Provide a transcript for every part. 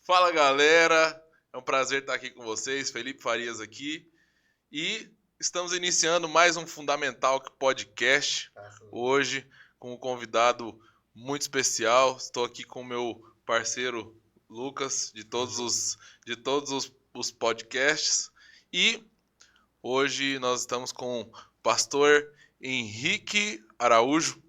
Fala galera, é um prazer estar aqui com vocês, Felipe Farias aqui e estamos iniciando mais um Fundamental Podcast hoje com um convidado muito especial. Estou aqui com o meu parceiro Lucas de todos os podcasts e hoje nós estamos com o pastor Henrique Araújo.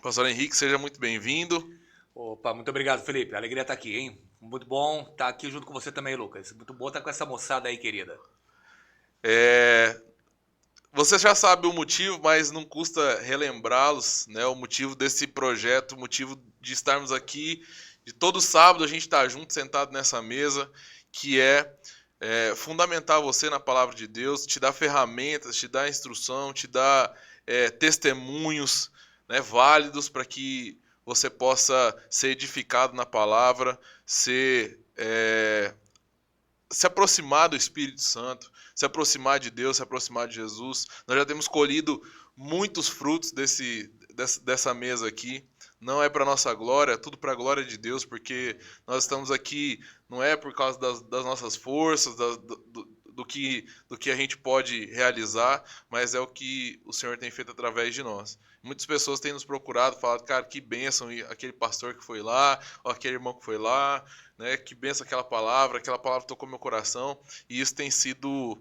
Pastor Henrique, seja muito bem-vindo. Opa, muito obrigado, Felipe. A alegria estar aqui, hein? Muito bom estar aqui junto com você também, Lucas. Muito bom estar com essa moçada aí, querida. Você já sabe o motivo, mas não custa relembrá-los, né? O motivo desse projeto, o motivo de estarmos aqui, de todo sábado a gente estar junto, sentado nessa mesa, que é fundamentar você na palavra de Deus, te dar ferramentas, te dar instrução, te dar testemunhos, né, válidos para que você possa ser edificado na palavra, se aproximar do Espírito Santo, se aproximar de Deus, se aproximar de Jesus. Nós já temos colhido muitos frutos dessa mesa aqui. Não é para nossa glória, é tudo para a glória de Deus, porque nós estamos aqui, não é por causa das nossas forças, do que a gente pode realizar, mas é o que o Senhor tem feito através de nós. Muitas pessoas têm nos procurado, falado, cara, que bênção aquele pastor que foi lá, ou aquele irmão que foi lá, né? Que bênção aquela palavra tocou meu coração, e isso tem sido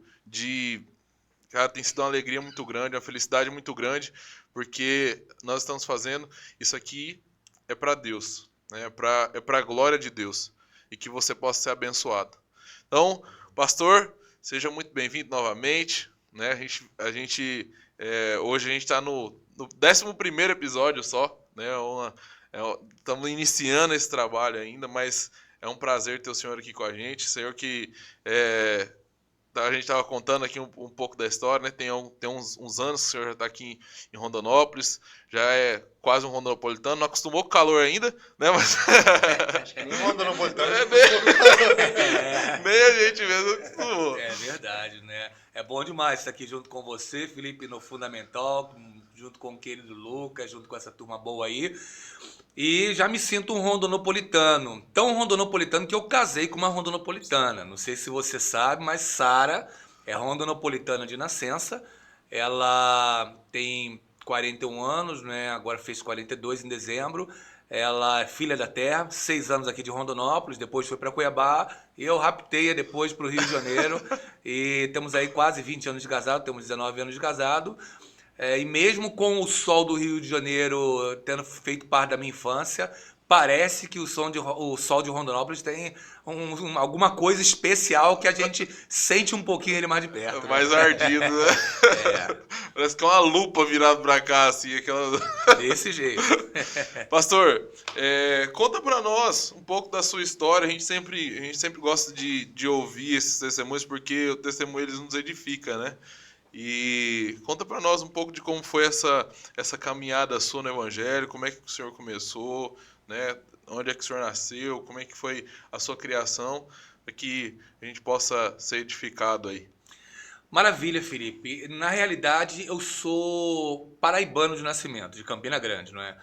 tem sido uma alegria muito grande, uma felicidade muito grande, porque nós estamos fazendo isso aqui é para Deus, né? É para a glória de Deus, e que você possa ser abençoado. Então, pastor, seja muito bem-vindo novamente, né? Hoje a gente está no 11º episódio só, né? Estamos iniciando esse trabalho ainda, mas é um prazer ter o senhor aqui com a gente. Senhor que a gente estava contando aqui um pouco da história, né? Tem uns anos que o senhor já está aqui em Rondonópolis, já é quase um rondonopolitano, não acostumou com o calor ainda, né? Mas Acho que nem um rondonopolitano. nem a gente mesmo acostumou. É verdade, né? É bom demais estar aqui junto com você, Felipe, no Fundamental, junto com o querido Lucas, junto com essa turma boa aí. E já me sinto um rondonopolitano. Tão rondonopolitano que eu casei com uma rondonopolitana. Não sei se você sabe, mas Sara é rondonopolitana de nascença. Ela tem 41 anos, né? Agora fez 42 em dezembro. Ela é filha da terra, 6 anos aqui de Rondonópolis, depois foi para Cuiabá. E eu raptei-a depois para o Rio de Janeiro. E temos aí quase 20 anos de casado, temos 19 anos de casado. E mesmo com o sol do Rio de Janeiro tendo feito parte da minha infância, parece que o sol de Rondonópolis tem alguma coisa especial que a gente sente um pouquinho ele mais de perto. Mais ardido, né? Parece que é uma lupa virada pra cá, assim. Desse jeito. Pastor, conta pra nós um pouco da sua história. A gente sempre gosta de ouvir esses testemunhos, porque o testemunho eles nos edifica, né? E conta para nós um pouco de como foi essa caminhada sua no Evangelho, como é que o senhor começou, né? Onde é que o senhor nasceu, como é que foi a sua criação, para que a gente possa ser edificado aí. Maravilha, Felipe. Na realidade, eu sou paraibano de nascimento, de Campina Grande, não é?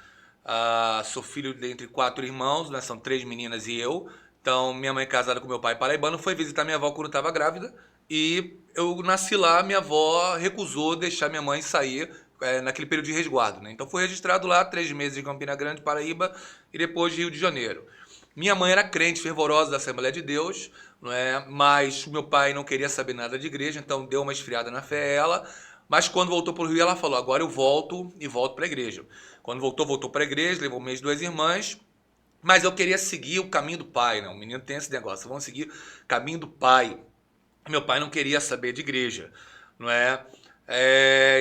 Sou filho entre 4 irmãos, né? São 3 meninas e eu. Então, minha mãe casada com meu pai paraibano foi visitar minha avó quando estava grávida. E eu nasci lá, minha avó recusou deixar minha mãe sair naquele período de resguardo, né? Então fui registrado lá 3 meses em Campina Grande, Paraíba, e depois de Rio de Janeiro. Minha mãe era crente, fervorosa da Assembleia de Deus, não é? Mas meu pai não queria saber nada de igreja, então deu uma esfriada na fé ela. Mas quando voltou para o Rio, ela falou, agora eu volto e volto para a igreja. Quando voltou para a igreja, levou mês 2 irmãs. Mas eu queria seguir o caminho do pai, né? O menino tem esse negócio, vamos seguir o caminho do pai. Meu pai não queria saber de igreja, não é?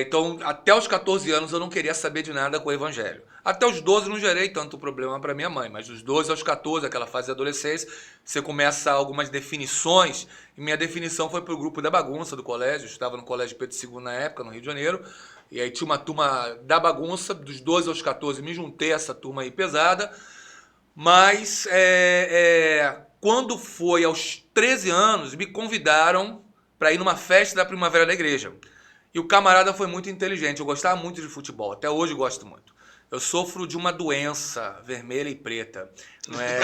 Então, até os 14 anos eu não queria saber de nada com o evangelho. Até os 12 não gerei tanto problema para minha mãe, mas dos 12 aos 14, aquela fase de adolescência, você começa algumas definições, e minha definição foi para o grupo da bagunça do colégio. Eu estava no colégio Pedro II na época, no Rio de Janeiro, e aí tinha uma turma da bagunça, dos 12 aos 14 me juntei a essa turma aí pesada, mas quando foi aos 13 anos, me convidaram para ir numa festa da primavera da igreja. E o camarada foi muito inteligente, eu gostava muito de futebol, até hoje gosto muito. Eu sofro de uma doença vermelha e preta. Não é?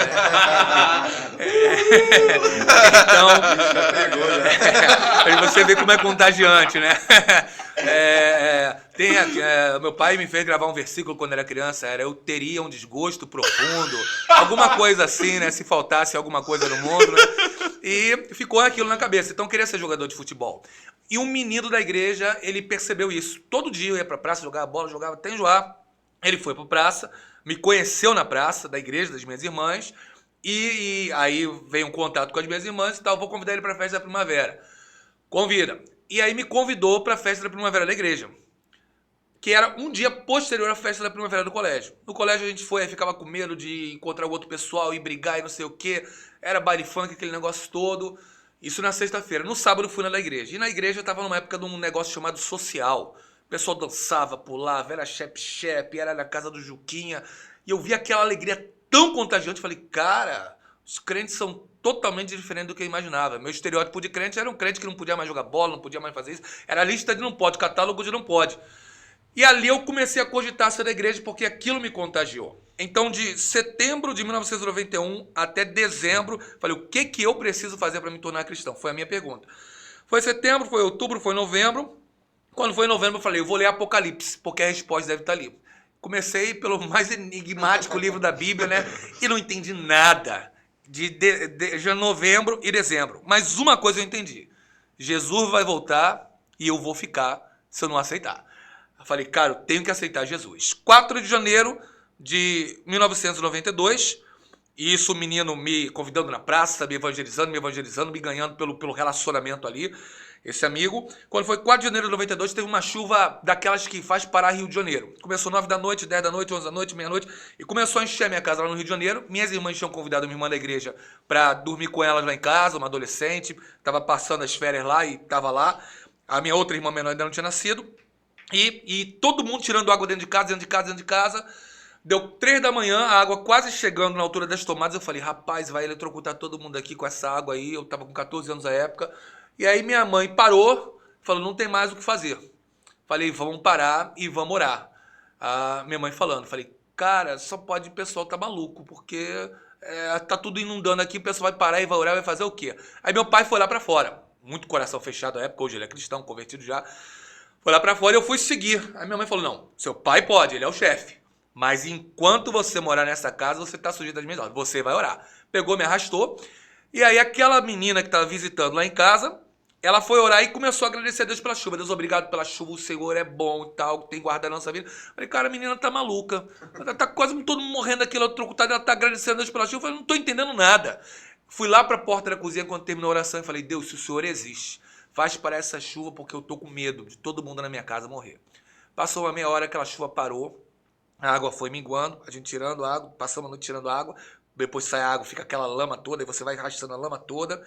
Então, pra você ver como é contagiante, né? Meu pai me fez gravar um versículo quando era criança, era eu teria um desgosto profundo, alguma coisa assim, né? Se faltasse alguma coisa no mundo, né? E ficou aquilo na cabeça. Então eu queria ser jogador de futebol. E um menino da igreja, ele percebeu isso. Todo dia eu ia pra praça, jogava bola, jogava até enjoar. Ele foi pra praça, me conheceu na praça da igreja das minhas irmãs, e aí veio um contato com as minhas irmãs e tal, vou convidar ele pra festa da primavera. Convida. E aí me convidou pra festa da primavera da igreja, que era um dia posterior à festa da primavera do colégio. No colégio a gente foi, aí ficava com medo de encontrar o outro pessoal e brigar e não sei o quê. Era baile funk, aquele negócio todo. Isso na sexta-feira. No sábado fui na da igreja. E na igreja eu tava numa época de um negócio chamado social. O pessoal dançava, pulava, era chep-chep, era na casa do Juquinha. E eu vi aquela alegria tão contagiante. Falei, cara, os crentes são totalmente diferentes do que eu imaginava. Meu estereótipo de crente era um crente que não podia mais jogar bola, não podia mais fazer isso. Era a lista de não pode, catálogo de não pode. E ali eu comecei a cogitar ser da igreja porque aquilo me contagiou. Então, de setembro de 1991 até dezembro, falei, o que eu preciso fazer para me tornar cristão? Foi a minha pergunta. Foi setembro, foi outubro, foi novembro. Quando foi em novembro, eu falei, eu vou ler Apocalipse, porque a resposta deve estar ali. Comecei pelo mais enigmático livro da Bíblia, né? E não entendi nada de novembro e dezembro. Mas uma coisa eu entendi. Jesus vai voltar e eu vou ficar se eu não aceitar. Eu falei, cara, eu tenho que aceitar Jesus. 4 de janeiro de 1992, e isso o menino me convidando na praça, me evangelizando, me ganhando pelo relacionamento ali, esse amigo. Quando foi 4 de janeiro de 92, teve uma chuva daquelas que faz parar Rio de Janeiro. Começou 9 da noite, 10 da noite, 11 da noite, meia-noite, e começou a encher a minha casa lá no Rio de Janeiro. Minhas irmãs tinham convidado minha irmã da igreja para dormir com elas lá em casa, uma adolescente, estava passando as férias lá e estava lá. A minha outra irmã menor ainda não tinha nascido. E todo mundo tirando água dentro de casa. Deu 3 da manhã, a água quase chegando na altura das tomadas. Eu falei, rapaz, vai eletrocutar todo mundo aqui com essa água aí. Eu tava com 14 anos na época. E aí minha mãe parou, falou, não tem mais o que fazer. Falei, vamos parar e vamos orar. A minha mãe falando, falei, cara, só pode o pessoal tá maluco, porque tá tudo inundando aqui, o pessoal vai parar e vai orar, vai fazer o quê? Aí meu pai foi lá pra fora, muito coração fechado na época, hoje ele é cristão, convertido já. Foi lá pra fora e eu fui seguir. Aí minha mãe falou, não, seu pai pode, ele é o chefe. Mas enquanto você morar nessa casa, você tá sujeito às minhas ordens. Você vai orar. Pegou, me arrastou. E aí aquela menina que tava visitando lá em casa, ela foi orar e começou a agradecer a Deus pela chuva. Deus, obrigado pela chuva, o Senhor é bom e tal, tem guardado a nossa vida. Falei, cara, a menina tá maluca. Ela tá quase todo mundo morrendo aqui, ela trocutada, ela tá agradecendo a Deus pela chuva. Eu falei, não tô entendendo nada. Fui lá pra porta da cozinha quando terminou a oração e falei, Deus, se o Senhor existe, faz parar essa chuva porque eu tô com medo de todo mundo na minha casa morrer. Passou uma meia hora, aquela chuva parou, a água foi minguando, a gente tirando a água, passamos a noite tirando a água, depois sai a água, fica aquela lama toda, e você vai arrastando a lama toda.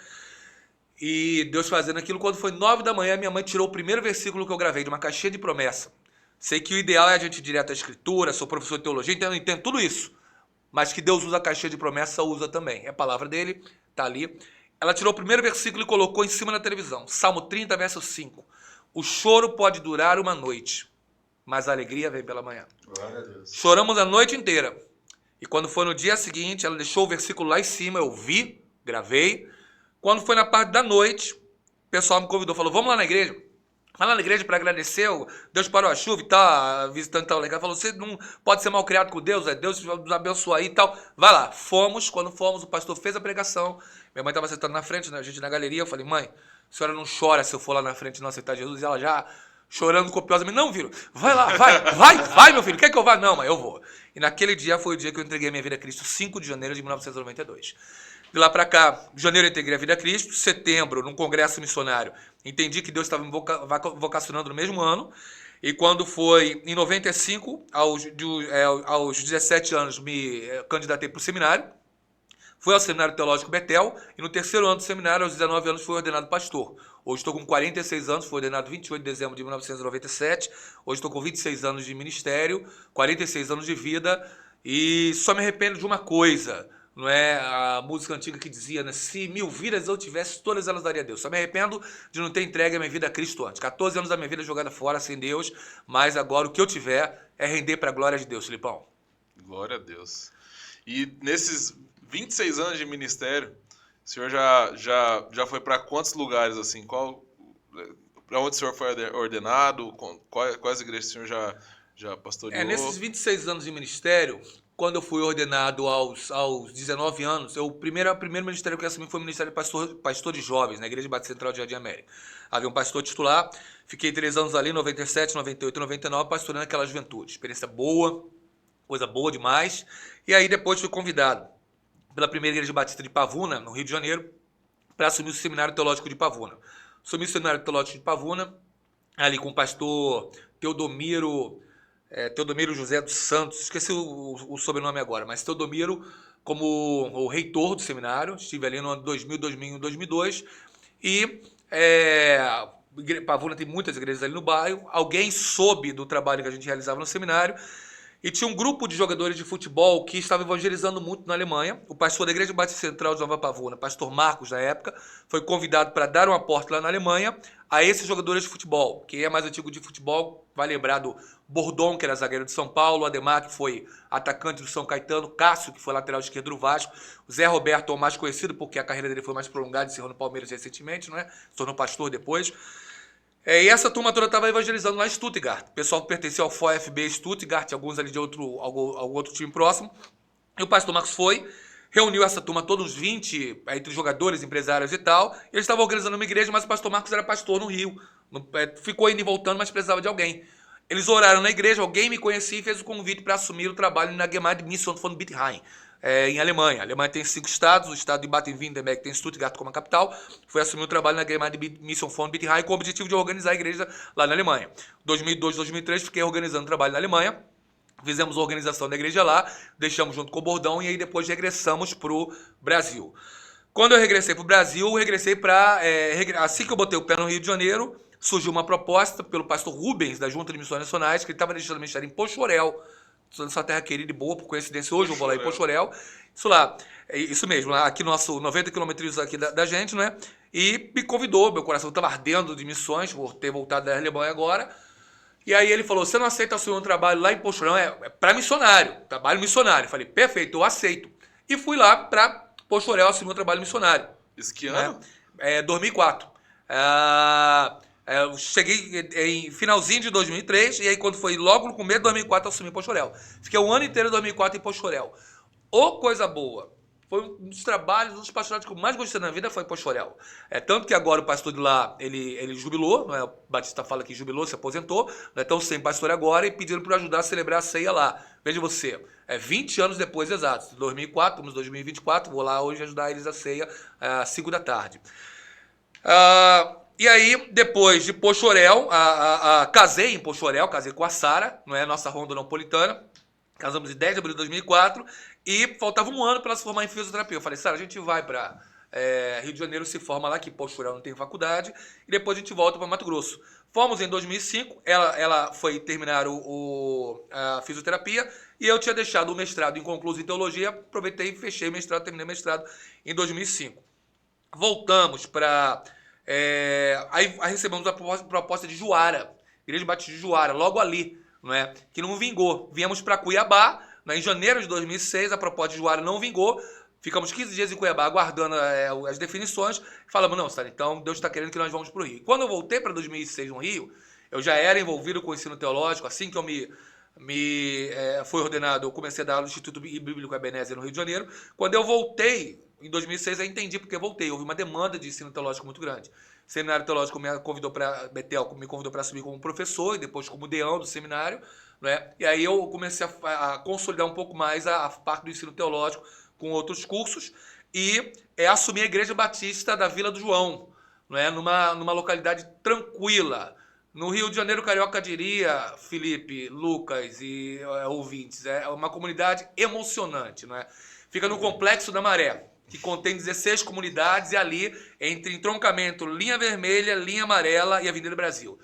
E Deus fazendo aquilo. Quando foi 9 da manhã, minha mãe tirou o primeiro versículo que eu gravei, de uma caixinha de promessa. Sei que o ideal é a gente ir direto à escritura, sou professor de teologia, entendo tudo isso. Mas que Deus usa a caixinha de promessa, usa também. É a palavra dele, tá ali. Ela tirou o primeiro versículo e colocou em cima da televisão. Salmo 30, verso 5. O choro pode durar uma noite, mas a alegria vem pela manhã. Glória a Deus. Choramos a noite inteira. E quando foi no dia seguinte, ela deixou o versículo lá em cima, eu vi, gravei. Quando foi na parte da noite, o pessoal me convidou, falou, vamos lá na igreja. Vai lá na igreja para agradecer, Deus parou a chuva e tal, visitando tal legal. Falou, você não pode ser mal criado com Deus, Deus nos abençoa aí e tal. Vai lá, fomos, quando fomos, o pastor fez a pregação. Minha mãe estava sentando na frente, né, a gente na galeria. Eu falei, mãe, a senhora não chora se eu for lá na frente e não aceitar Jesus? E ela já chorando copiosamente, não, filho, vai lá, vai, meu filho, quer que eu vá? Não, mãe, eu vou. E naquele dia foi o dia que eu entreguei minha vida a Cristo, 5 de janeiro de 1992. De lá para cá, janeiro eu entreguei a vida a Cristo, setembro, num congresso missionário, entendi que Deus estava me vocacionando no mesmo ano, e quando foi em 95, aos 17 anos, me candidatei para o seminário, fui ao Seminário Teológico Betel, e no terceiro ano do seminário, aos 19 anos, fui ordenado pastor. Hoje estou com 46 anos, fui ordenado 28 de dezembro de 1997, hoje estou com 26 anos de ministério, 46 anos de vida, e só me arrependo de uma coisa. Não é a música antiga que dizia, né? Se 1000 vidas eu tivesse, todas elas daria a Deus. Só me arrependo de não ter entregue a minha vida a Cristo antes. 14 anos da minha vida jogada fora sem Deus, mas agora o que eu tiver é render para a glória de Deus, Filipão. Glória a Deus. E nesses 26 anos de ministério, o senhor já foi para quantos lugares, assim? Para onde o senhor foi ordenado? Quais igrejas o senhor já pastoreou? Nesses 26 anos de ministério, quando eu fui ordenado aos 19 anos, o primeiro ministério que eu assumi foi o ministério de pastor de jovens, na Igreja Batista Central de Jardim América. Havia um pastor titular, fiquei 3 anos ali, 97, 98, 99, pastoreando aquela juventude. Experiência boa, coisa boa demais. E aí depois fui convidado pela primeira Igreja Batista de Pavuna, no Rio de Janeiro, para assumir o Seminário Teológico de Pavuna. Assumi o Seminário Teológico de Pavuna, ali com o pastor Teodomiro José dos Santos, esqueci o sobrenome agora, mas Teodomiro como o reitor do seminário, estive ali no ano 2000, 2001, 2002, e Pavuna tem muitas igrejas ali no bairro, alguém soube do trabalho que a gente realizava no seminário, e tinha um grupo de jogadores de futebol que estava evangelizando muito na Alemanha. O pastor da Igreja Batista Central de Nova Pavuna, pastor Marcos, na época, foi convidado para dar um aporte lá na Alemanha a esses jogadores de futebol. Quem é mais antigo de futebol vai lembrar do Bordon, que era zagueiro de São Paulo, o Ademar, que foi atacante do São Caetano, Cássio, que foi lateral esquerdo do Vasco, o Zé Roberto, o mais conhecido, porque a carreira dele foi mais prolongada, encerrou no Palmeiras recentemente, não é? Se tornou pastor depois. E essa turma toda estava evangelizando lá em Stuttgart. O pessoal que pertencia ao VfB Stuttgart, alguns ali de algum outro time próximo. E o pastor Marcos foi, reuniu essa turma, todos uns 20, entre jogadores, empresários e tal. E eles estavam organizando uma igreja, mas o pastor Marcos era pastor no Rio. Ficou indo e voltando, mas precisava de alguém. Eles oraram na igreja, alguém me conhecia e fez o convite para assumir o trabalho na Gemeinde-Mission von Bietigheim, em Alemanha. A Alemanha tem 5 estados, o estado de Baden-Württemberg tem Stuttgart como a capital. Foi assumir o trabalho na Gemeinde-Mission von Bietigheim com o objetivo de organizar a igreja lá na Alemanha. 2002, 2003, fiquei organizando o trabalho na Alemanha. Fizemos a organização da igreja lá, deixamos junto com o Bordão e aí depois regressamos para o Brasil. Quando eu regressei para o Brasil, regressei para... assim que eu botei o pé no Rio de Janeiro, surgiu uma proposta pelo pastor Rubens, da Junta de Missões Nacionais, que ele estava deixando ministério em Pochorel, nessa terra querida e boa, por coincidência, hoje eu vou lá em Pochorel. Isso lá, isso mesmo, aqui nosso 90 quilômetros aqui da gente, né? E me convidou, meu coração estava ardendo de missões, por ter voltado da Alemanha agora. E aí ele falou, você não aceita assumir um trabalho lá em Pochorel? É para missionário, trabalho missionário. Eu falei, perfeito, eu aceito. E fui lá para Pochorel assumir um trabalho missionário. Isso que ano? 2004. Eu cheguei em finalzinho de 2003, e aí quando foi logo no começo de 2004 eu assumi Pochorel. Fiquei o ano inteiro de 2004 em Pochorel. Ô, coisa boa! Foi um dos trabalhos, um dos pastorados que eu mais gostei na vida foi Pochorel. Tanto que agora o pastor de lá, ele jubilou, não é? O Batista fala que jubilou, se aposentou, não é tão sem pastor agora, e pediram para ajudar a celebrar a ceia lá. Veja você, 20 anos depois exatos, 2004, estamos em 2024, vou lá hoje ajudar eles a ceia às 5 da tarde. E aí, depois de Pochorel, casei em Pochorel, casei com a Sara, não é? Nossa rondonaupolitana. Casamos em 10 de abril de 2004 e faltava um ano para ela se formar em fisioterapia. Eu falei, Sara, a gente vai para Rio de Janeiro, se forma lá, que Pochorel não tem faculdade, e depois a gente volta para Mato Grosso. Fomos em 2005, ela foi terminar a fisioterapia e eu tinha deixado o mestrado inconcluso em teologia, aproveitei e fechei o mestrado, terminei o mestrado em 2005. Voltamos para... aí recebemos a proposta de Juara, Igreja Batista de Juara, logo ali, não é? Que não vingou. Viemos para Cuiabá, né? Em janeiro de 2006, a proposta de Juara não vingou. Ficamos 15 dias em Cuiabá aguardando as definições. Falamos, não, Sara, então Deus está querendo que nós vamos para o Rio. Quando eu voltei para 2006 no Rio, eu já era envolvido com o ensino teológico. Assim que eu fui ordenado, eu comecei a dar aula no Instituto Bíblico Ebenezer no Rio de Janeiro. Quando eu voltei, em 2006, eu entendi porque eu voltei. Houve uma demanda de ensino teológico muito grande. O Seminário Teológico Betel me convidou para assumir como professor e depois como deão do seminário, né? E aí eu comecei a consolidar um pouco mais a parte do ensino teológico com outros cursos e assumi a Igreja Batista da Vila do João, né? Numa localidade tranquila. No Rio de Janeiro, carioca diria, Felipe, Lucas e ouvintes, é uma comunidade emocionante, né? Fica no Complexo da Maré, que contém 16 comunidades, e ali, entre entroncamento, linha vermelha, linha amarela e Avenida Brasil.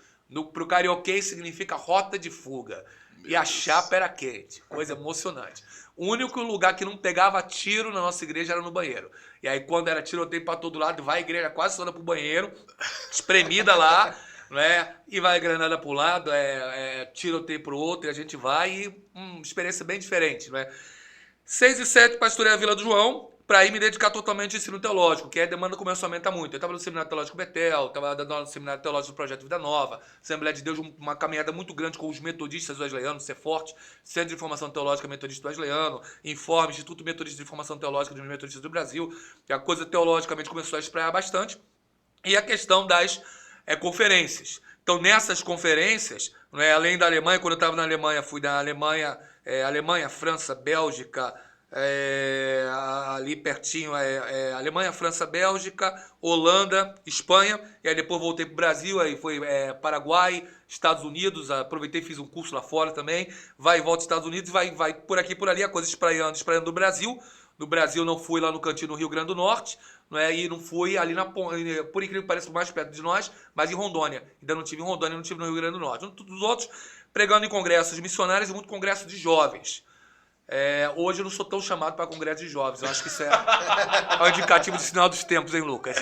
Para o carioquês significa rota de fuga. E a chapa era quente, coisa emocionante. O único lugar que não pegava tiro na nossa igreja era no banheiro. E aí, quando era tiroteio para todo lado, vai a igreja quase toda pro banheiro, espremida lá, não é? E vai granada para um lado, tiroteio para o outro, e a gente vai e experiência bem diferente, não é? 6 e 7, pastorei a Vila do João, para ir me dedicar totalmente ao ensino teológico, que a demanda começou a aumentar muito. Eu estava no Seminário Teológico Betel, estava dando aula no Seminário Teológico do Projeto Vida Nova, Assembleia de Deus, uma caminhada muito grande com os metodistas wesleyanos, Ser Forte, Centro de Informação Teológica Metodista Wesleyano, Informe, Instituto Metodista de Informação Teológica dos Metodistas do Brasil, e a coisa teologicamente começou a espraiar bastante. E a questão das conferências. Então, nessas conferências, não é, além da Alemanha, quando eu estava na Alemanha, fui da Alemanha, França, Bélgica, ali pertinho, Alemanha, França, Bélgica, Holanda, Espanha, e aí depois voltei para o Brasil, aí foi Paraguai, Estados Unidos, aproveitei e fiz um curso lá fora também, vai e volta Estados Unidos, vai por aqui por ali, a coisa espraiando do Brasil. No Brasil não fui lá no Cantinho, no Rio Grande do Norte, não é? E não fui ali por incrível que pareça, mais perto de nós, mas em Rondônia. Ainda não tive em Rondônia, não tive no Rio Grande do Norte. Todos os outros pregando em congressos missionários e muito congresso de jovens. Hoje eu não sou tão chamado para congresso de jovens. Eu acho que isso é um indicativo do sinal dos tempos, hein, Lucas?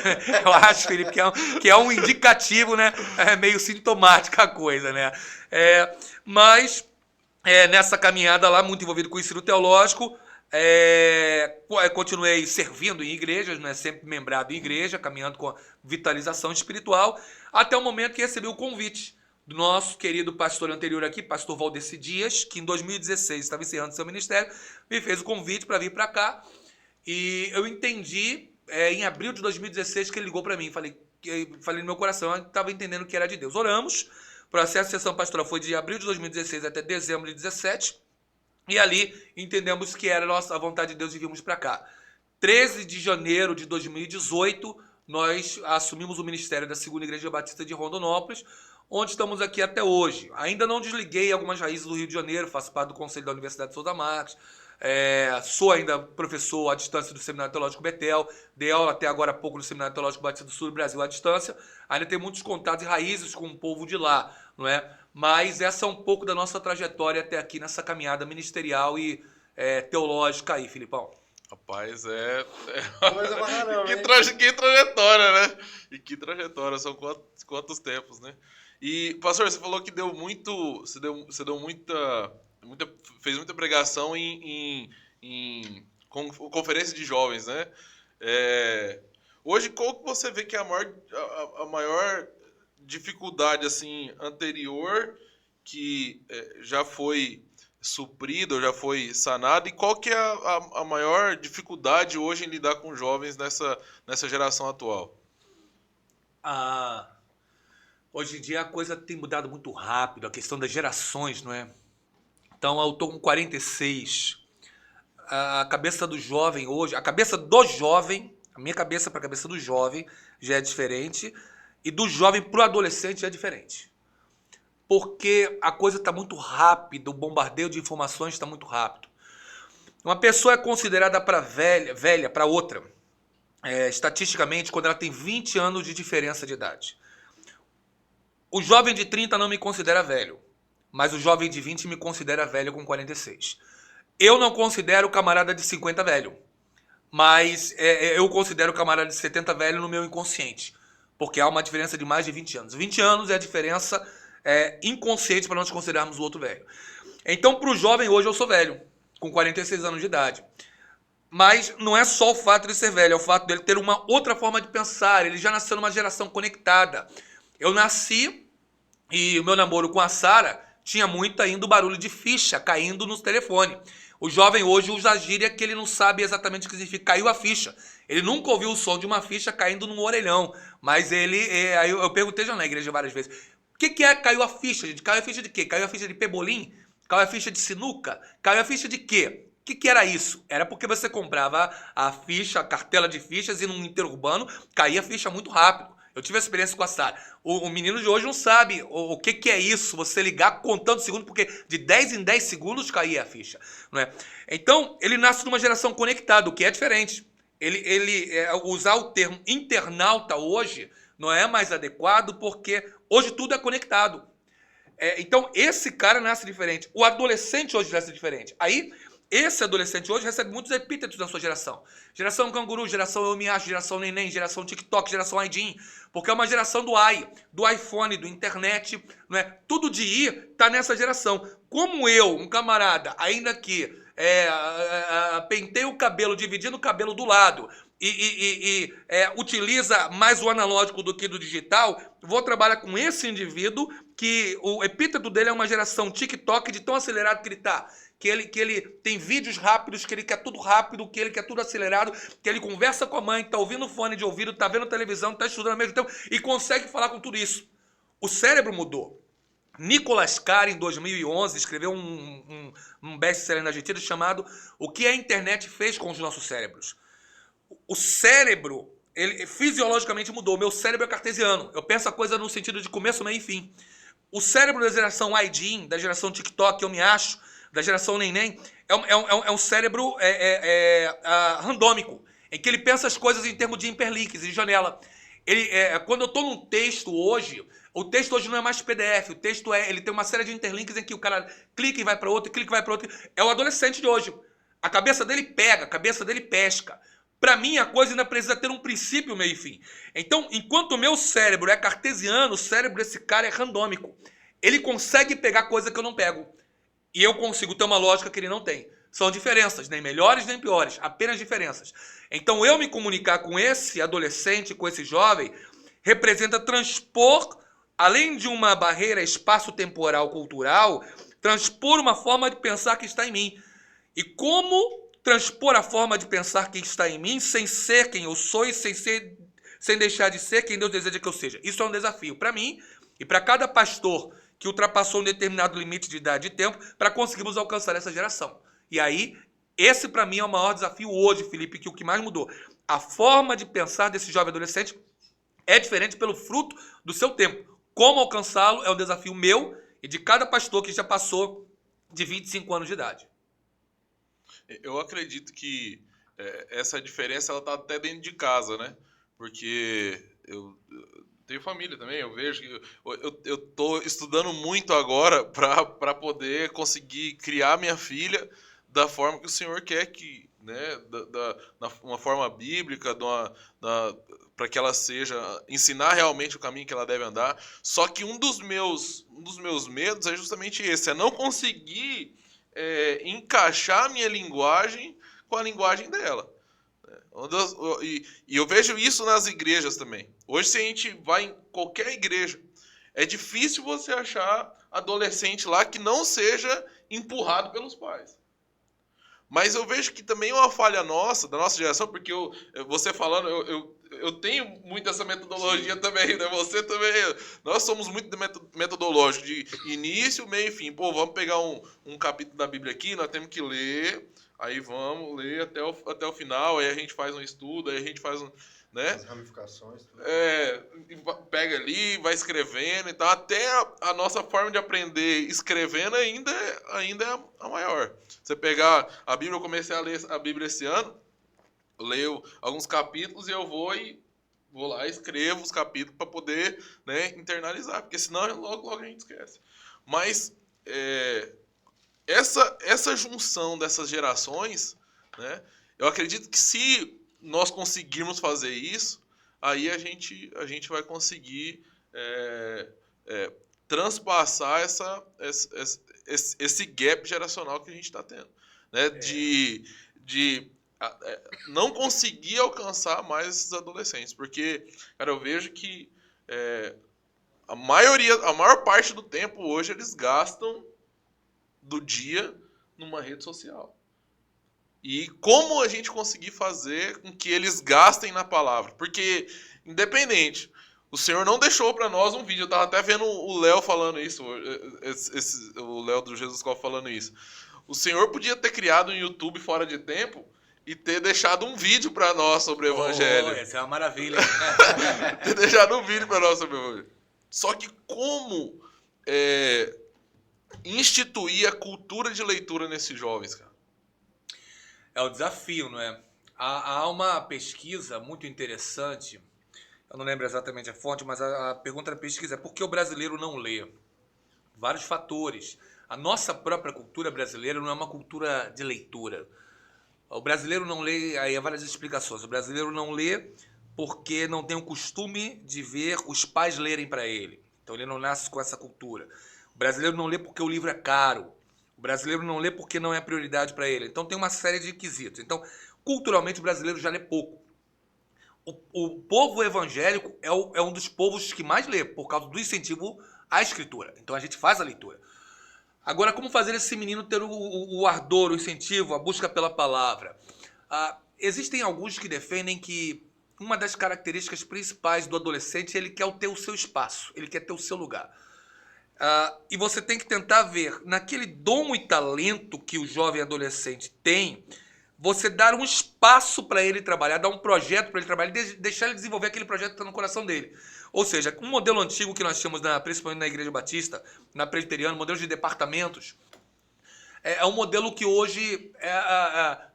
Eu acho, Felipe, que é um indicativo, né? É meio sintomática a coisa, né? Mas nessa caminhada lá, muito envolvido com o ensino teológico, continuei servindo em igrejas, né, sempre membrado em igreja, caminhando com a vitalização espiritual, até o momento que recebi o convite do nosso querido pastor anterior aqui, pastor Valdeci Dias, que em 2016 estava encerrando seu ministério, me fez o convite para vir para cá, e eu entendi em abril de 2016 que ele ligou para mim, falei no meu coração, eu estava entendendo que era de Deus. Oramos, o processo de sessão pastoral foi de abril de 2016 até dezembro de 2017, e ali entendemos que era a vontade de Deus e vimos para cá. 13 de janeiro de 2018, nós assumimos o ministério da Segunda Igreja Batista de Rondonópolis, onde estamos aqui até hoje. Ainda não desliguei algumas raízes do Rio de Janeiro, faço parte do Conselho da Universidade de Souza Marques, sou ainda professor à distância do Seminário Teológico Betel, dei aula até agora há pouco no Seminário Teológico Batista do Sul do Brasil à distância, ainda tenho muitos contatos e raízes com o povo de lá, não é? Mas essa é um pouco da nossa trajetória até aqui nessa caminhada ministerial e teológica aí, Filipão. Rapaz, Coisa pra caramba, que trajetória, né? E que trajetória, são quantos tempos, né? E, pastor, você falou que deu muito. Você deu fez muita pregação em conferência de jovens, né? Hoje, qual que você vê que é a maior dificuldade assim anterior que já foi suprida ou já foi sanada, e qual que é a maior dificuldade hoje em lidar com jovens nessa geração atual? Hoje em dia a coisa tem mudado muito rápido, a questão das gerações, não é? Então eu estou com 46, a cabeça do jovem hoje, a cabeça do jovem, a minha cabeça para a cabeça do jovem já é diferente, e do jovem para o adolescente já é diferente. Porque a coisa está muito rápida, o bombardeio de informações está muito rápido. Uma pessoa é considerada velha para outra, estatisticamente, quando ela tem 20 anos de diferença de idade. O jovem de 30 não me considera velho, mas o jovem de 20 me considera velho com 46. Eu não considero o camarada de 50 velho, mas eu considero o camarada de 70 velho no meu inconsciente, porque há uma diferença de mais de 20 anos. 20 anos é a diferença inconsciente para nós considerarmos o outro velho. Então, para o jovem, hoje eu sou velho, com 46 anos de idade. Mas não é só o fato de ser velho, é o fato dele ter uma outra forma de pensar. Ele já nasceu numa geração conectada. Eu nasci e o meu namoro com a Sara tinha muito ainda o barulho de ficha caindo no telefone. O jovem hoje usa a gíria que ele não sabe exatamente o que significa. Caiu a ficha. Ele nunca ouviu o som de uma ficha caindo num orelhão. Mas ele... Aí eu perguntei já na igreja várias vezes. O que é caiu a ficha, gente? Caiu a ficha de quê? Caiu a ficha de pebolim? Caiu a ficha de sinuca? Caiu a ficha de quê? O que era isso? Era porque você comprava a ficha, a cartela de fichas, e num interurbano caía a ficha muito rápido. Eu tive a experiência com a Sara. O menino de hoje não sabe o que é isso, você ligar contando segundos, porque de 10 em 10 segundos caía a ficha. Não é? Então, ele nasce numa geração conectada, o que é diferente. Usar o termo internauta hoje não é mais adequado, porque hoje tudo é conectado. Então, esse cara nasce diferente. O adolescente hoje nasce diferente. Aí, esse adolescente hoje recebe muitos epítetos da sua geração. Geração canguru, geração eu me acho, geração neném, geração TikTok, geração Aidin. Porque é uma geração do iPhone, do internet, não é? Tudo de ir tá nessa geração. Como eu, um camarada, ainda que pentei o cabelo, dividindo o cabelo do lado utiliza mais o analógico do que do digital, vou trabalhar com esse indivíduo que o epíteto dele é uma geração TikTok de tão acelerado que ele tá. Que ele tem vídeos rápidos, que ele quer tudo rápido, que ele quer tudo acelerado, que ele conversa com a mãe, tá ouvindo fone de ouvido, tá vendo televisão, tá estudando ao mesmo tempo e consegue falar com tudo isso. O cérebro mudou. Nicolas Carr, em 2011, escreveu um best-seller na Argentina chamado O que a internet fez com os nossos cérebros. O cérebro, ele fisiologicamente mudou. Meu cérebro é cartesiano. Eu penso a coisa no sentido de começo, meio e fim. O cérebro da geração Aidin, da geração TikTok, eu me acho, da geração Neném, é um cérebro randômico, em que ele pensa as coisas em termos de hiperlinks, de janela. Quando eu estou num texto hoje, o texto hoje não é mais PDF, o texto ele tem uma série de interlinks em que o cara clica e vai para outro, clica e vai para outro. É o adolescente de hoje. A cabeça dele pega, a cabeça dele pesca. Para mim, a coisa ainda precisa ter um princípio, meio e fim. Então, enquanto o meu cérebro é cartesiano, o cérebro desse cara é randômico. Ele consegue pegar coisa que eu não pego. E eu consigo ter uma lógica que ele não tem. São diferenças, nem melhores nem piores, apenas diferenças. Então, eu me comunicar com esse adolescente, com esse jovem, representa transpor, além de uma barreira espaço-temporal cultural, transpor uma forma de pensar que está em mim. E como transpor a forma de pensar que está em mim sem ser quem eu sou e sem deixar de ser quem Deus deseja que eu seja. Isso é um desafio para mim e para cada pastor que ultrapassou um determinado limite de idade e tempo para conseguirmos alcançar essa geração. E aí, esse para mim é o maior desafio hoje, Felipe, que o que mais mudou. A forma de pensar desse jovem adolescente é diferente pelo fruto do seu tempo. Como alcançá-lo é um desafio meu e de cada pastor que já passou de 25 anos de idade. Eu acredito que essa diferença ela tá até dentro de casa, né? Porque eu tenho família também, eu vejo que eu tô estudando muito agora para poder conseguir criar minha filha da forma que o Senhor quer que, né, uma forma bíblica, para que ela seja ensinar realmente o caminho que ela deve andar. Só que um dos meus medos é justamente esse, é não conseguir encaixar a minha linguagem com a linguagem dela. E eu vejo isso nas igrejas também. Hoje, se a gente vai em qualquer igreja, é difícil você achar adolescente lá que não seja empurrado pelos pais. Mas eu vejo que também é uma falha nossa, da nossa geração, porque você falando, eu tenho muito essa metodologia. Sim. Também, né? Você também. Nós somos muito metodológicos, de início, meio e fim. Pô, vamos pegar um capítulo da Bíblia aqui, nós temos que ler, aí vamos ler até o final, aí a gente faz um estudo, aí a gente faz né? As ramificações. Tudo. Pega ali, vai escrevendo e tal. Até a nossa forma de aprender escrevendo ainda é a maior. Você pegar a Bíblia, eu comecei a ler a Bíblia esse ano, leio alguns capítulos e eu vou lá e escrevo os capítulos para poder, né, internalizar, porque senão logo a gente esquece. Mas essa junção dessas gerações, né, eu acredito que se nós conseguirmos fazer isso, aí a gente vai conseguir transpassar esse gap geracional que a gente está tendo, né? De não conseguir alcançar mais esses adolescentes, porque, cara, eu vejo que a maior parte do tempo hoje eles gastam do dia numa rede social. E como a gente conseguir fazer com que eles gastem na palavra? Porque, independente, o Senhor não deixou para nós um vídeo. Eu estava até vendo o Léo falando isso, o Léo do Jesus Call falando isso. O Senhor podia ter criado um YouTube fora de tempo e ter deixado um vídeo para nós sobre o Evangelho. Essa é uma maravilha. Ter deixado um vídeo para nós sobre o Evangelho. Só que como instituir a cultura de leitura nesses jovens, cara? É o desafio, não é? Há uma pesquisa muito interessante, eu não lembro exatamente a fonte, mas a pergunta da pesquisa é por que o brasileiro não lê? Vários fatores. A nossa própria cultura brasileira não é uma cultura de leitura. O brasileiro não lê, aí há várias explicações. O brasileiro não lê porque não tem o costume de ver os pais lerem para ele. Então ele não nasce com essa cultura. O brasileiro não lê porque o livro é caro. O brasileiro não lê porque não é prioridade para ele. Então tem uma série de requisitos. Então, culturalmente, o brasileiro já lê pouco. O povo evangélico é um dos povos que mais lê, por causa do incentivo à escritura. Então a gente faz a leitura. Agora, como fazer esse menino ter o ardor, o incentivo, a busca pela palavra? Existem alguns que defendem que uma das características principais do adolescente é ele quer ter o seu espaço, ele quer ter o seu lugar. E você tem que tentar ver, naquele dom e talento que o jovem adolescente tem, você dar um espaço para ele trabalhar, dar um projeto para ele trabalhar, deixar ele desenvolver aquele projeto que está no coração dele. Ou seja, um modelo antigo que nós tínhamos, principalmente na Igreja Batista, na Presbiteriana, modelo de departamentos, é um modelo que hoje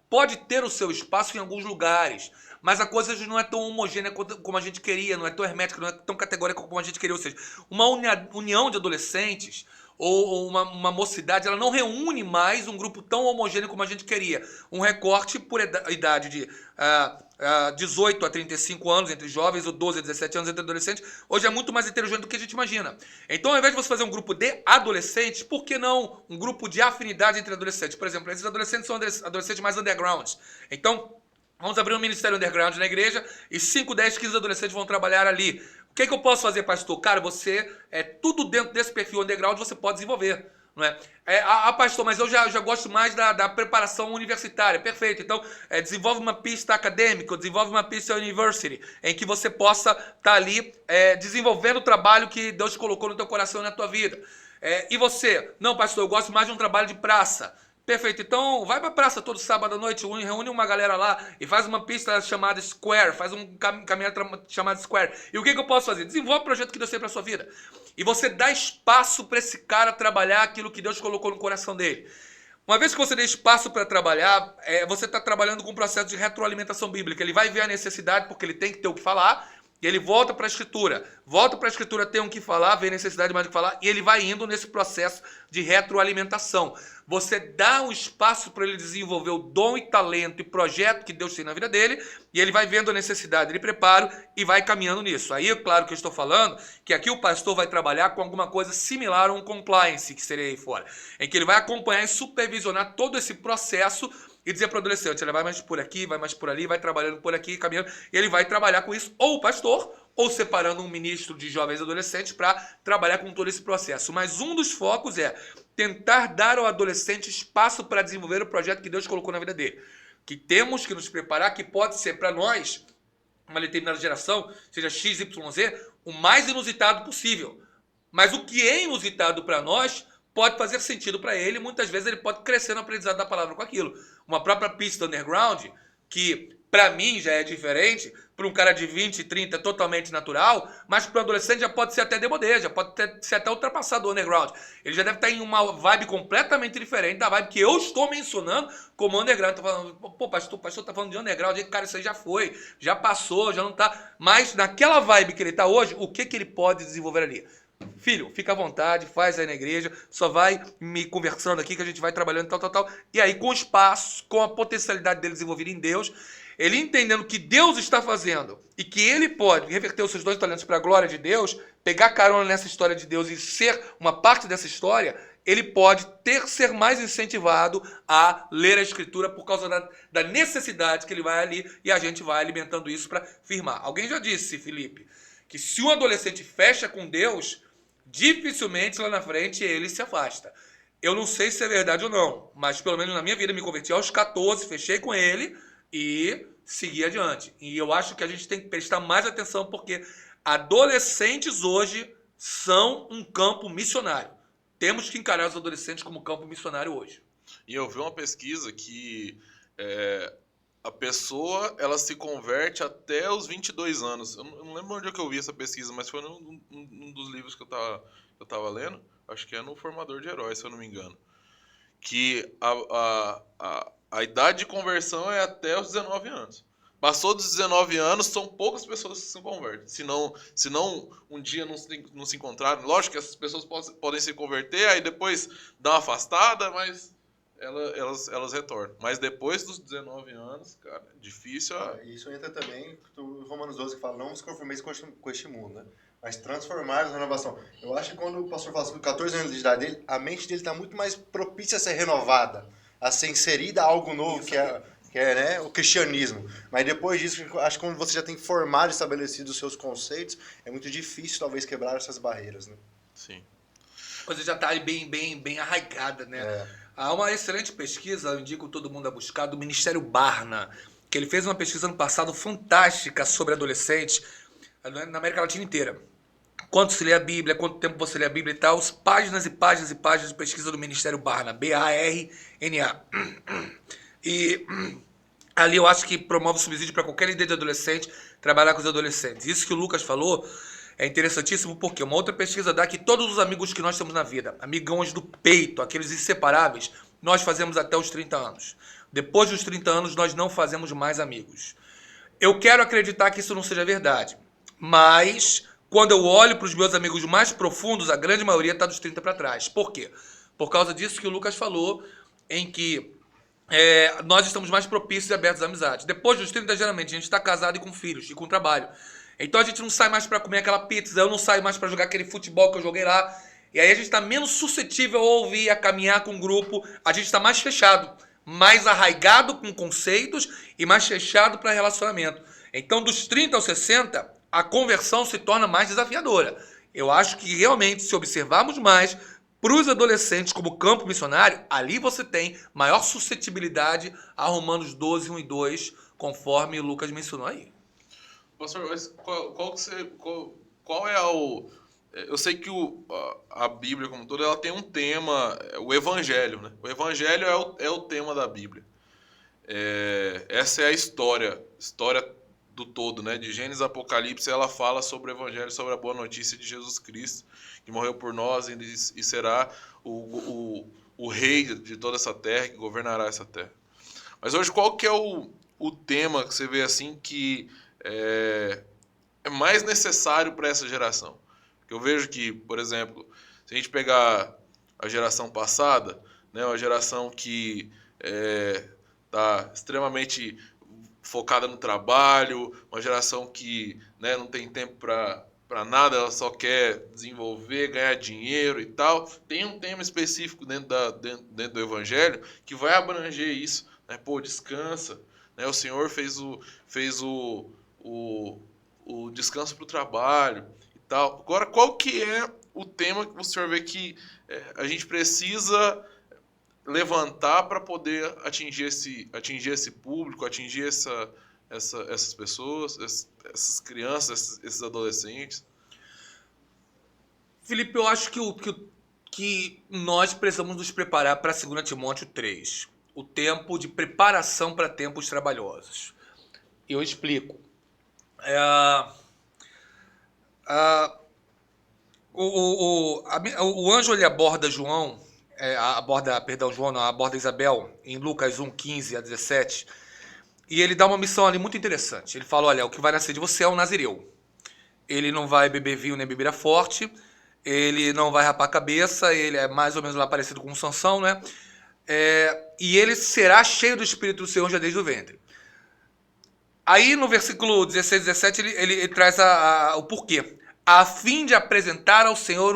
pode ter o seu espaço em alguns lugares, mas a coisa não é tão homogênea como a gente queria, não é tão hermética, não é tão categórica como a gente queria. Ou seja, uma união de adolescentes ou uma mocidade, ela não reúne mais um grupo tão homogêneo como a gente queria. Um recorte por idade de 18 a 35 anos entre jovens, ou 12 a 17 anos entre adolescentes, hoje é muito mais heterogêneo do que a gente imagina. Então, ao invés de você fazer um grupo de adolescentes, por que não um grupo de afinidade entre adolescentes? Por exemplo, esses adolescentes são adolescentes mais underground. Então, vamos abrir um ministério underground na igreja e 5, 10, 15 adolescentes vão trabalhar ali. O que eu posso fazer, pastor? Cara, você, tudo dentro desse perfil underground você pode desenvolver. Não é? Pastor, mas eu já gosto mais da preparação universitária. Perfeito. Então, desenvolve uma pista acadêmica, desenvolve uma pista university, em que você possa estar ali desenvolvendo o trabalho que Deus colocou no teu coração e na tua vida. E você? Não, pastor, eu gosto mais de um trabalho de praça. Perfeito, então vai pra praça todo sábado à noite, reúne uma galera lá e faz uma pista chamada Square, faz um caminhada chamado Square. E o que eu posso fazer? Desenvolve o projeto que Deus tem pra sua vida. E você dá espaço para esse cara trabalhar aquilo que Deus colocou no coração dele. Uma vez que você dê espaço para trabalhar, você está trabalhando com um processo de retroalimentação bíblica. Ele vai ver a necessidade, porque ele tem que ter o que falar, e ele volta para a Escritura. Volta para a Escritura, tem o que falar, vê a necessidade mais do que falar, e ele vai indo nesse processo de retroalimentação. Você dá um espaço para ele desenvolver o dom e talento e projeto que Deus tem na vida dele, e ele vai vendo a necessidade de preparo e vai caminhando nisso. Aí, é claro que eu estou falando que aqui o pastor vai trabalhar com alguma coisa similar a um compliance, que seria aí fora, em que ele vai acompanhar e supervisionar todo esse processo e dizer para o adolescente, ele vai mais por aqui, vai mais por ali, vai trabalhando por aqui, caminhando, e ele vai trabalhar com isso, ou o pastor, ou separando um ministro de jovens e adolescentes para trabalhar com todo esse processo. Mas um dos focos é tentar dar ao adolescente espaço para desenvolver o projeto que Deus colocou na vida dele. Que temos que nos preparar, que pode ser para nós, uma determinada geração, seja XYZ, o mais inusitado possível. Mas o que é inusitado para nós pode fazer sentido para ele, muitas vezes ele pode crescer no aprendizado da palavra com aquilo. Uma própria pista underground, que para mim já é diferente, para um cara de 20, 30 é totalmente natural, mas para um adolescente já pode ser até demodé, já pode ser até ultrapassado o underground. Ele já deve estar em uma vibe completamente diferente da vibe que eu estou mencionando como underground. Estou falando, pô, pastor está falando de underground, cara, isso aí já foi, já passou, já não está. Mas naquela vibe que ele está hoje, o que ele pode desenvolver ali? Filho, fica à vontade, faz aí na igreja, só vai me conversando aqui que a gente vai trabalhando tal. E aí, com espaço, com a potencialidade dele desenvolvida em Deus, ele entendendo que Deus está fazendo e que ele pode reverter os seus 2 talentos para a glória de Deus, pegar carona nessa história de Deus e ser uma parte dessa história, ele pode ser mais incentivado a ler a Escritura por causa da necessidade que ele vai ali e a gente vai alimentando isso para firmar. Alguém já disse, Felipe, que se um adolescente fecha com Deus, dificilmente lá na frente ele se afasta. Eu não sei se é verdade ou não, mas pelo menos na minha vida me converti aos 14, fechei com ele e segui adiante. E eu acho que a gente tem que prestar mais atenção porque adolescentes hoje são um campo missionário. Temos que encarar os adolescentes como campo missionário hoje. E eu vi uma pesquisa que a pessoa ela se converte até os 22 anos. Eu não lembro onde é que eu vi essa pesquisa, mas foi num dos livros que eu tava lendo. Acho que é no Formador de Heróis, se eu não me engano. Que a idade de conversão é até os 19 anos. Passou dos 19 anos, são poucas pessoas que se convertem. Se não um dia não se encontrarem. Lógico que essas pessoas podem se converter, aí depois dá uma afastada, mas elas retornam. Mas depois dos 19 anos, cara, é difícil. Isso entra também no Romanos 12, que fala, não vos conformeis com este mundo, né? Mas transformar-vos na renovação. Eu acho que quando o pastor fala sobre 14 anos de idade dele, a mente dele está muito mais propícia a ser renovada, a ser inserida a algo novo, que é né, o cristianismo. Mas depois disso, acho que quando você já tem formado e estabelecido os seus conceitos, é muito difícil, talvez, quebrar essas barreiras, né? Sim. A coisa já está bem arraigada, né? Há uma excelente pesquisa, eu indico todo mundo a buscar, do Ministério Barna, que ele fez uma pesquisa ano passado fantástica sobre adolescentes na América Latina inteira. Quanto se lê a Bíblia, quanto tempo você lê a Bíblia e tal, páginas e páginas e páginas de pesquisa do Ministério Barna, B-A-R-N-A. E ali eu acho que promove subsídio para qualquer líder de adolescente trabalhar com os adolescentes. Isso que o Lucas falou é interessantíssimo porque uma outra pesquisa dá que todos os amigos que nós temos na vida, amigões do peito, aqueles inseparáveis, nós fazemos até os 30 anos. Depois dos 30 anos nós não fazemos mais amigos. Eu quero acreditar que isso não seja verdade, mas quando eu olho para os meus amigos mais profundos, a grande maioria está dos 30 para trás. Por quê? Por causa disso que o Lucas falou, em que nós estamos mais propícios e abertos à amizade. Depois dos 30, geralmente, a gente está casado e com filhos e com trabalho. Então a gente não sai mais para comer aquela pizza, eu não saio mais para jogar aquele futebol que eu joguei lá. E aí a gente está menos suscetível a ouvir, a caminhar com um grupo. A gente está mais fechado, mais arraigado com conceitos e mais fechado para relacionamento. Então dos 30 aos 60, a conversão se torna mais desafiadora. Eu acho que realmente, se observarmos mais para os adolescentes como campo missionário, ali você tem maior suscetibilidade a Romanos 12, 1 e 2, conforme o Lucas mencionou aí. Pastor, mas qual é o... Eu sei que a Bíblia como toda, ela tem um tema, o Evangelho, né? O Evangelho é o tema da Bíblia. Essa é a história do todo, né? De Gênesis a Apocalipse, ela fala sobre o Evangelho, sobre a boa notícia de Jesus Cristo, que morreu por nós e será o rei de toda essa terra, que governará essa terra. Mas hoje, qual que é o tema que você vê assim que é mais necessário para essa geração? Porque eu vejo que, por exemplo, se a gente pegar a geração passada, né, uma geração que está extremamente focada no trabalho, uma geração que, né, não tem tempo para nada, ela só quer desenvolver, ganhar dinheiro e tal. Tem um tema específico dentro do Evangelho que vai abranger isso, né? Pô, descansa, né? O Senhor fez o descanso para o trabalho e tal. Agora, qual que é o tema que o senhor vê que a gente precisa levantar para poder atingir esse público, atingir essas pessoas, essas crianças, esses adolescentes? Felipe, eu acho que nós precisamos nos preparar para 2 Timóteo 3, o tempo de preparação para tempos trabalhosos. Eu explico. O anjo ele aborda João, aborda Isabel em Lucas 1, 15 a 17, e ele dá uma missão ali muito interessante. Ele fala, olha, o que vai nascer de você é um nazireu. Ele não vai beber vinho nem bebida forte, ele não vai rapar a cabeça, ele é mais ou menos lá parecido com um Sansão, né? E ele será cheio do Espírito do Senhor já desde o ventre. Aí no versículo 16 e 17 ele traz o porquê. A fim de apresentar ao Senhor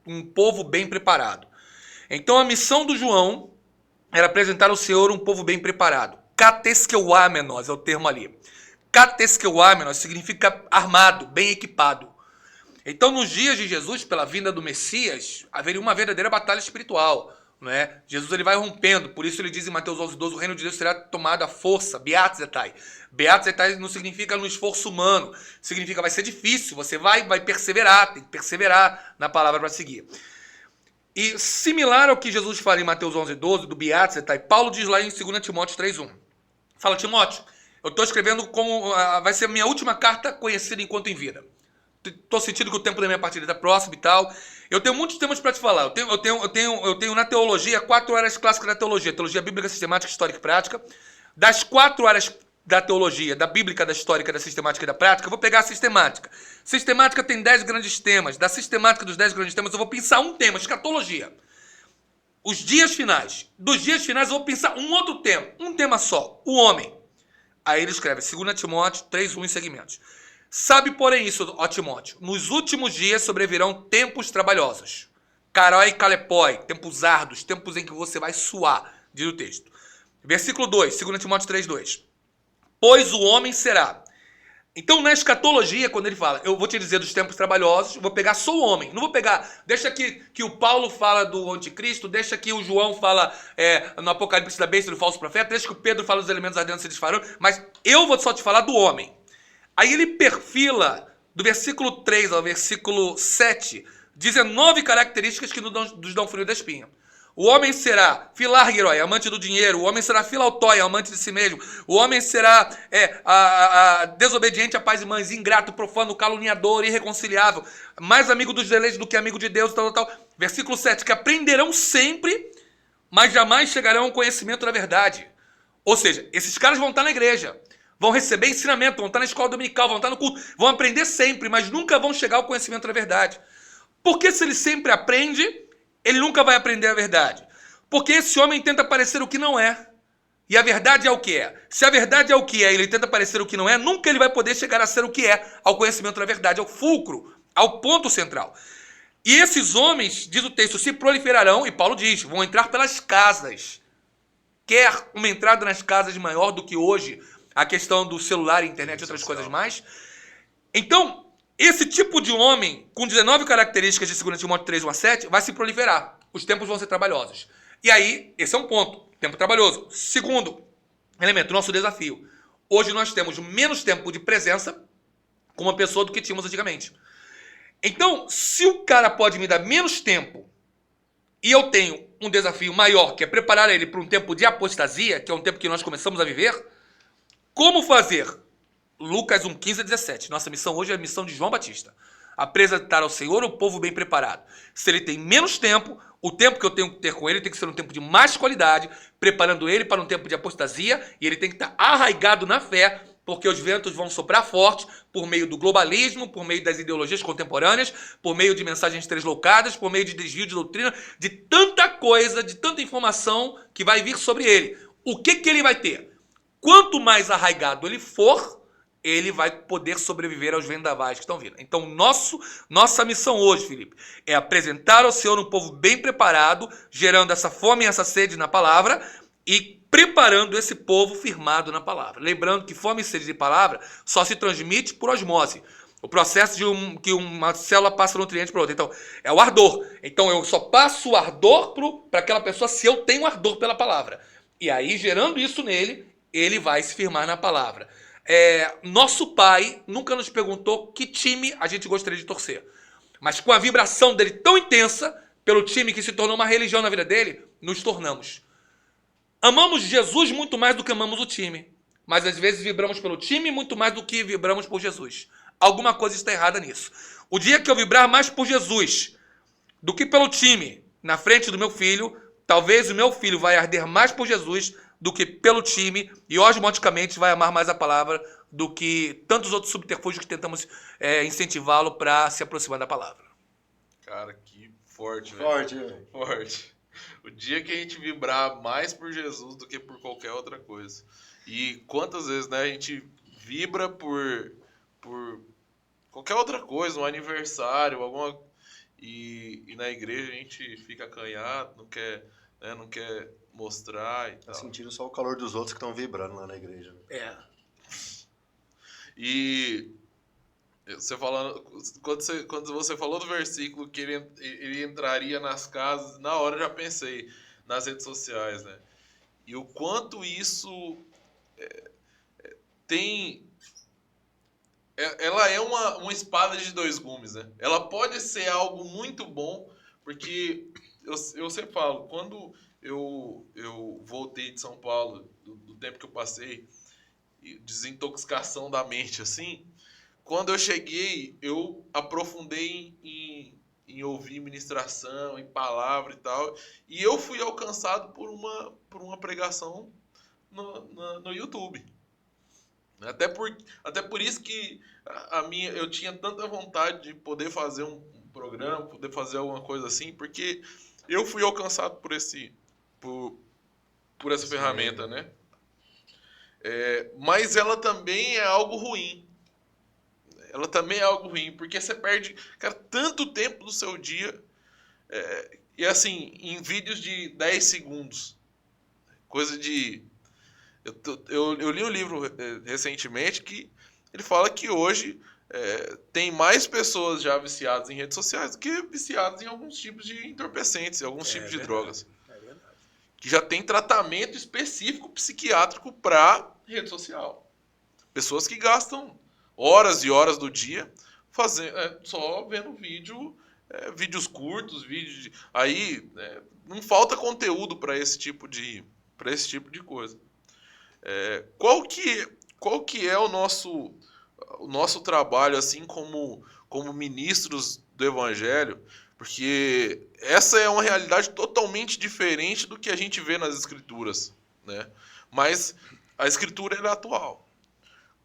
um povo bem preparado. Então a missão do João era apresentar ao Senhor um povo bem preparado. Kateskeuamenos é o termo ali. Kateskeuamenos significa armado, bem equipado. Então nos dias de Jesus, pela vinda do Messias, haveria uma verdadeira batalha espiritual. Né? Jesus ele vai rompendo, por isso ele diz em Mateus 11:12, o reino de Deus será tomado à força, beat zetai. Beat zetai não significa no esforço humano, significa vai ser difícil, você vai perseverar, tem que perseverar na palavra para seguir. E similar ao que Jesus fala em Mateus 11:12, do beat zetai, Paulo diz lá em 2 Timóteo 3:1. Fala, Timóteo, eu estou escrevendo como vai ser a minha última carta conhecida enquanto em vida. Estou sentindo que o tempo da minha partida está próximo e tal. Eu tenho muitos temas para te falar. Eu tenho na teologia 4 áreas clássicas da teologia. Teologia bíblica, sistemática, histórica e prática. Das 4 áreas da teologia, da bíblica, da histórica, da sistemática e da prática, eu vou pegar a sistemática. Sistemática tem 10 grandes temas. Da sistemática dos 10 grandes temas, eu vou pensar um tema, escatologia. Os dias finais. Dos dias finais, eu vou pensar um outro tema. Um tema só. O homem. Aí ele escreve 2 Timóteo 3:1 em segmentos. Sabe, porém, isso, ó Timóteo, nos últimos dias sobrevirão tempos trabalhosos. Karai e kalepoi, tempos árduos, tempos em que você vai suar, diz o texto. Versículo 2, 2 Timóteo 3:2. Pois o homem será. Então, na escatologia, quando ele fala, eu vou te dizer dos tempos trabalhosos, vou pegar só o homem. Não vou pegar, deixa que o Paulo fala do anticristo, deixa que o João fala no Apocalipse da besta do falso profeta, deixa que o Pedro fala dos elementos ardentes se disfarão, mas eu vou só te falar do homem. Aí ele perfila, do versículo 3 ao versículo 7, 19 características que nos dão frio da espinha. O homem será filargiroi, amante do dinheiro. O homem será filautói, amante de si mesmo. O homem será desobediente a pais e mães, ingrato, profano, caluniador, irreconciliável, mais amigo dos deleites do que amigo de Deus, tal, tal, tal. Versículo 7, que aprenderão sempre, mas jamais chegarão ao conhecimento da verdade. Ou seja, esses caras vão estar na igreja, vão receber ensinamento, vão estar na escola dominical, vão estar no culto, vão aprender sempre, mas nunca vão chegar ao conhecimento da verdade. Porque se ele sempre aprende, ele nunca vai aprender a verdade. Porque esse homem tenta parecer o que não é. E a verdade é o que é. Se a verdade é o que é e ele tenta parecer o que não é, nunca ele vai poder chegar a ser o que é, ao conhecimento da verdade, ao fulcro, ao ponto central. E esses homens, diz o texto, se proliferarão, e Paulo diz, vão entrar pelas casas. Quer uma entrada nas casas maior do que hoje a questão do celular, internet e outras coisas mais? Então, esse tipo de homem, com 19 características de 2 Timóteo 3, 1 a 7, vai se proliferar. Os tempos vão ser trabalhosos. E aí, esse é um ponto. Tempo trabalhoso. Segundo elemento, nosso desafio. Hoje nós temos menos tempo de presença com uma pessoa do que tínhamos antigamente. Então, se o cara pode me dar menos tempo e eu tenho um desafio maior, que é preparar ele para um tempo de apostasia, que é um tempo que nós começamos a viver, como fazer? Lucas 1, 15 a 17. Nossa missão hoje é a missão de João Batista. Apresentar ao Senhor o povo bem preparado. Se ele tem menos tempo, o tempo que eu tenho que ter com ele tem que ser um tempo de mais qualidade, preparando ele para um tempo de apostasia, e ele tem que estar arraigado na fé, porque os ventos vão soprar forte por meio do globalismo, por meio das ideologias contemporâneas, por meio de mensagens translocadas, por meio de desvio de doutrina, de tanta coisa, de tanta informação que vai vir sobre ele. O que ele vai ter? Quanto mais arraigado ele for, ele vai poder sobreviver aos vendavais que estão vindo. Então, nossa missão hoje, Felipe, é apresentar ao Senhor um povo bem preparado, gerando essa fome e essa sede na palavra e preparando esse povo firmado na palavra. Lembrando que fome e sede de palavra só se transmite por osmose. O processo que uma célula passa nutriente para outra. Então, é o ardor. Então, eu só passo o ardor para aquela pessoa se eu tenho ardor pela palavra. E aí, gerando isso nele, ele vai se firmar na palavra. Nosso pai nunca nos perguntou que time a gente gostaria de torcer. Mas com a vibração dele tão intensa, pelo time que se tornou uma religião na vida dele, nos tornamos. Amamos Jesus muito mais do que amamos o time. Mas às vezes vibramos pelo time muito mais do que vibramos por Jesus. Alguma coisa está errada nisso. O dia que eu vibrar mais por Jesus do que pelo time na frente do meu filho, talvez o meu filho vai arder mais por Jesus do que pelo time e osmoticamente vai amar mais a palavra do que tantos outros subterfúgios que tentamos incentivá-lo para se aproximar da palavra. Cara, que forte, velho. Forte, velho. Forte. O dia que a gente vibrar mais por Jesus do que por qualquer outra coisa. E quantas vezes, né, a gente vibra por qualquer outra coisa, um aniversário, alguma... E na igreja a gente fica acanhado, não quer mostrar e Tá tal. sentindo só o calor dos outros que estão vibrando lá na igreja. E você falando, quando você falou do versículo que ele entraria nas casas, na hora eu já pensei nas redes sociais, né? E o quanto isso tem... Ela é uma espada de dois gumes, né? Ela pode ser algo muito bom, porque eu sempre falo, quando eu voltei de São Paulo, do tempo que eu passei, desintoxicação da mente, assim, quando eu cheguei, eu aprofundei em ouvir ministração, em palavra e tal, e eu fui alcançado por uma pregação no YouTube. Até por isso que eu tinha tanta vontade de poder fazer um programa, poder fazer alguma coisa assim, porque eu fui alcançado por essa ferramenta, né? Mas ela também é algo ruim. Ela também é algo ruim, porque você perde, cara, tanto tempo do seu dia, e assim, em vídeos de 10 segundos. Coisa de... Eu li um livro recentemente que ele fala que hoje tem mais pessoas já viciadas em redes sociais do que viciadas em alguns tipos de entorpecentes, alguns tipos de drogas. É verdade. Que já tem tratamento específico psiquiátrico para rede social. Pessoas que gastam horas e horas do dia só vendo vídeos curtos, aí não falta conteúdo para esse tipo de coisa. Qual que é o nosso trabalho assim como ministros do Evangelho? Porque essa é uma realidade totalmente diferente do que a gente vê nas Escrituras, né? Mas a Escritura é atual.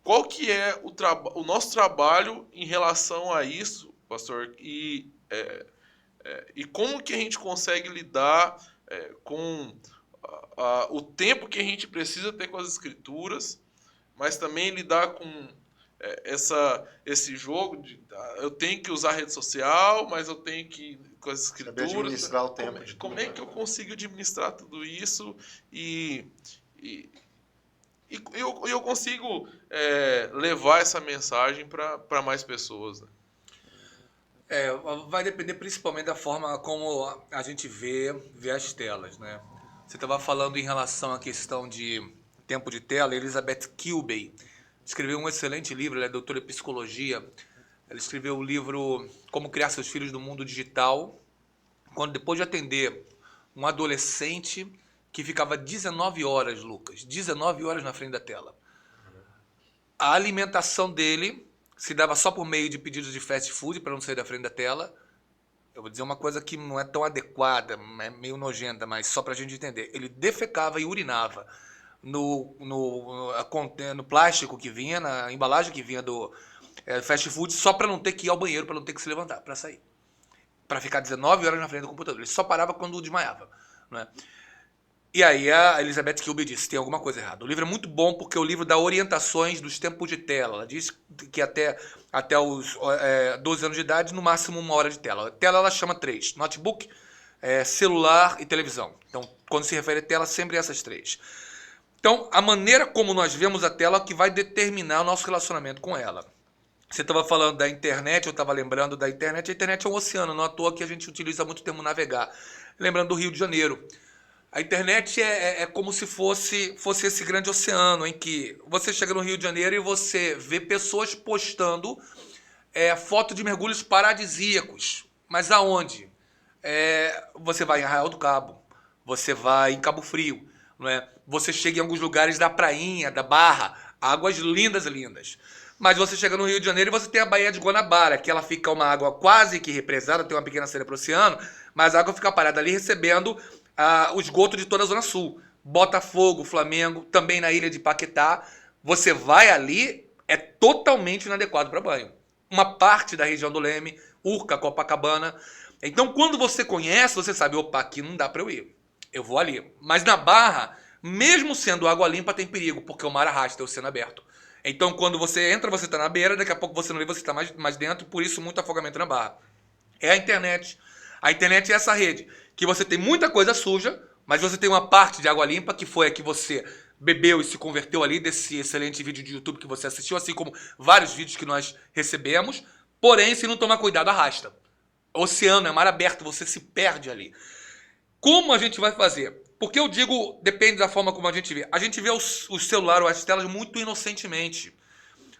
Qual que é o nosso trabalho em relação a isso, pastor? E como que a gente consegue lidar com o tempo que a gente precisa ter com as Escrituras, mas também lidar com esse jogo de eu tenho que usar a rede social, mas eu tenho que com as Escrituras. Saber administrar o tempo. Como é que eu consigo administrar tudo isso e eu consigo levar essa mensagem para mais pessoas, né? Vai depender principalmente da forma como a gente vê as telas, né? Você estava falando em relação à questão de tempo de tela. Elizabeth Kilby escreveu um excelente livro, ela é doutora em psicologia. Ela escreveu o livro Como Criar Seus Filhos no Mundo Digital, quando depois de atender um adolescente que ficava 19 horas, Lucas, 19 horas na frente da tela. A alimentação dele se dava só por meio de pedidos de fast food para não sair da frente da tela. Eu vou dizer uma coisa que não é tão adequada, é meio nojenta, mas só para a gente entender. Ele defecava e urinava no plástico que vinha, na embalagem que vinha do fast food, só para não ter que ir ao banheiro, para não ter que se levantar, para sair. Para ficar 19 horas na frente do computador. Ele só parava quando desmaiava, né? E aí a Elizabeth Kilby disse, tem alguma coisa errada. O livro é muito bom porque o livro dá orientações dos tempos de tela. Ela diz que até os 12 anos de idade, no máximo 1 hora de tela. A tela ela chama 3. Notebook, celular e televisão. Então, quando se refere a tela, sempre essas 3. Então, a maneira como nós vemos a tela é que vai determinar o nosso relacionamento com ela. Você estava falando da internet, eu estava lembrando da internet. A internet é um oceano, não é à toa que a gente utiliza muito o termo navegar. Lembrando do Rio de Janeiro. A internet é como se fosse esse grande oceano em que você chega no Rio de Janeiro e você vê pessoas postando foto de mergulhos paradisíacos. Mas aonde? Você vai em Arraial do Cabo, você vai em Cabo Frio, não é? Você chega em alguns lugares da prainha, da Barra, águas lindas, lindas. Mas você chega no Rio de Janeiro e você tem a Baía de Guanabara, que ela fica uma água quase que represada, tem uma pequena saída para o oceano, mas a água fica parada ali recebendo o esgoto de toda a Zona Sul. Botafogo, Flamengo, também na ilha de Paquetá. Você vai ali, é totalmente inadequado para banho. Uma parte da região do Leme, Urca, Copacabana. Então, quando você conhece, você sabe, opa, aqui não dá para eu ir. Eu vou ali. Mas na Barra, mesmo sendo água limpa, tem perigo, porque o mar arrasta, é o oceano aberto. Então, quando você entra, você está na beira, daqui a pouco você não vê, você está mais dentro, por isso muito afogamento na Barra. É a internet. A internet é essa rede, que você tem muita coisa suja, mas você tem uma parte de água limpa, que foi a que você bebeu e se converteu ali, desse excelente vídeo de YouTube que você assistiu, assim como vários vídeos que nós recebemos. Porém, se não tomar cuidado, arrasta. Oceano, é mar aberto, você se perde ali. Como a gente vai fazer? Porque eu digo, depende da forma como a gente vê. A gente vê o celular ou as telas muito inocentemente.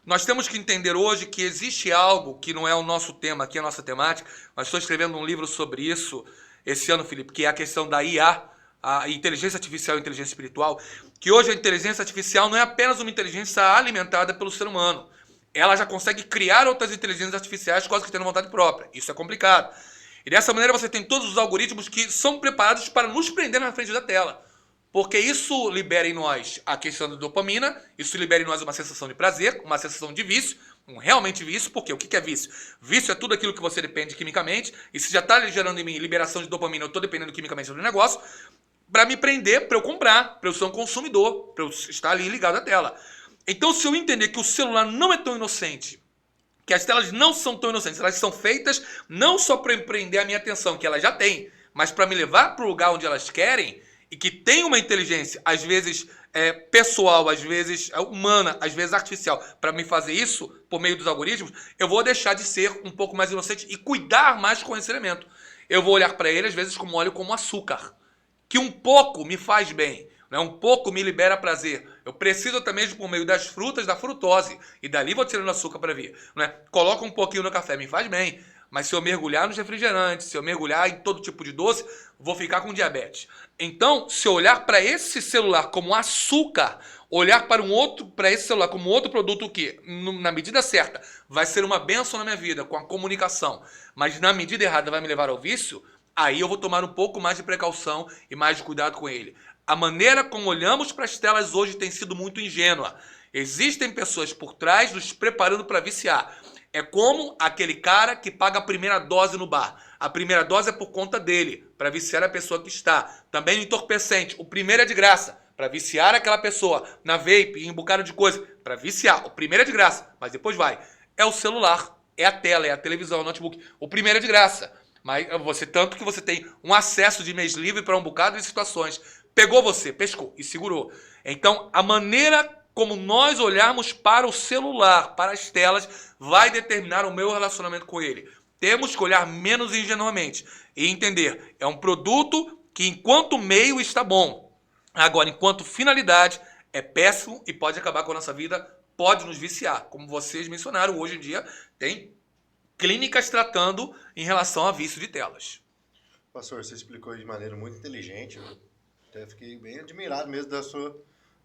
Nós temos que entender hoje que existe algo que não é o nosso tema aqui, a nossa temática. Mas estou escrevendo um livro sobre isso esse ano, Felipe, que é a questão da IA, a inteligência artificial e inteligência espiritual, que hoje a inteligência artificial não é apenas uma inteligência alimentada pelo ser humano. Ela já consegue criar outras inteligências artificiais quase que tendo vontade própria. Isso é complicado. E dessa maneira você tem todos os algoritmos que são preparados para nos prender na frente da tela. Porque isso libera em nós a questão da dopamina, isso libera em nós uma sensação de prazer, uma sensação de vício, um realmente vício, porque o que é vício? Vício é tudo aquilo que você depende quimicamente, e se já está gerando em mim liberação de dopamina, eu estou dependendo quimicamente do negócio, para me prender, para eu comprar, para eu ser um consumidor, para eu estar ali ligado à tela. Então, se eu entender que o celular não é tão inocente, que as telas não são tão inocentes, elas são feitas não só para empreender a minha atenção, que ela já tem, mas para me levar para o lugar onde elas querem, e que tem uma inteligência, às vezes pessoal, às vezes humana, às vezes artificial, para me fazer isso por meio dos algoritmos, eu vou deixar de ser um pouco mais inocente e cuidar mais com esse elemento. Eu vou olhar para ele, às vezes, como óleo como açúcar, que um pouco me faz bem, né? Um pouco me libera prazer. Eu preciso também, por meio das frutas, da frutose, e dali vou tirando açúcar para ver. Né? Coloca um pouquinho no café, me faz bem. Mas se eu mergulhar nos refrigerantes, se eu mergulhar em todo tipo de doce, vou ficar com diabetes. Então, se eu olhar para esse celular como açúcar, olhar para esse celular como outro produto que, na medida certa, vai ser uma bênção na minha vida, com a comunicação, mas na medida errada vai me levar ao vício, aí eu vou tomar um pouco mais de precaução e mais de cuidado com ele. A maneira como olhamos para as telas hoje tem sido muito ingênua. Existem pessoas por trás nos preparando para viciar. É como aquele cara que paga a primeira dose no bar. A primeira dose é por conta dele, para viciar a pessoa que está. Também no entorpecente, o primeiro é de graça, para viciar aquela pessoa. Na vape, em um bocado de coisa, para viciar. O primeiro é de graça, mas depois vai. É o celular, é a tela, é a televisão, o notebook. O primeiro é de graça. Mas tanto que você tem um acesso de mês livre para um bocado de situações. Pegou você, pescou e segurou. Então, a maneira como nós olharmos para o celular, para as telas, vai determinar o meu relacionamento com ele. Temos que olhar menos ingenuamente e entender, é um produto que enquanto meio está bom. Agora, enquanto finalidade, é péssimo e pode acabar com a nossa vida, pode nos viciar. Como vocês mencionaram, hoje em dia tem clínicas tratando em relação a vício de telas. Pastor, você explicou de maneira muito inteligente. Eu até fiquei bem admirado mesmo da sua,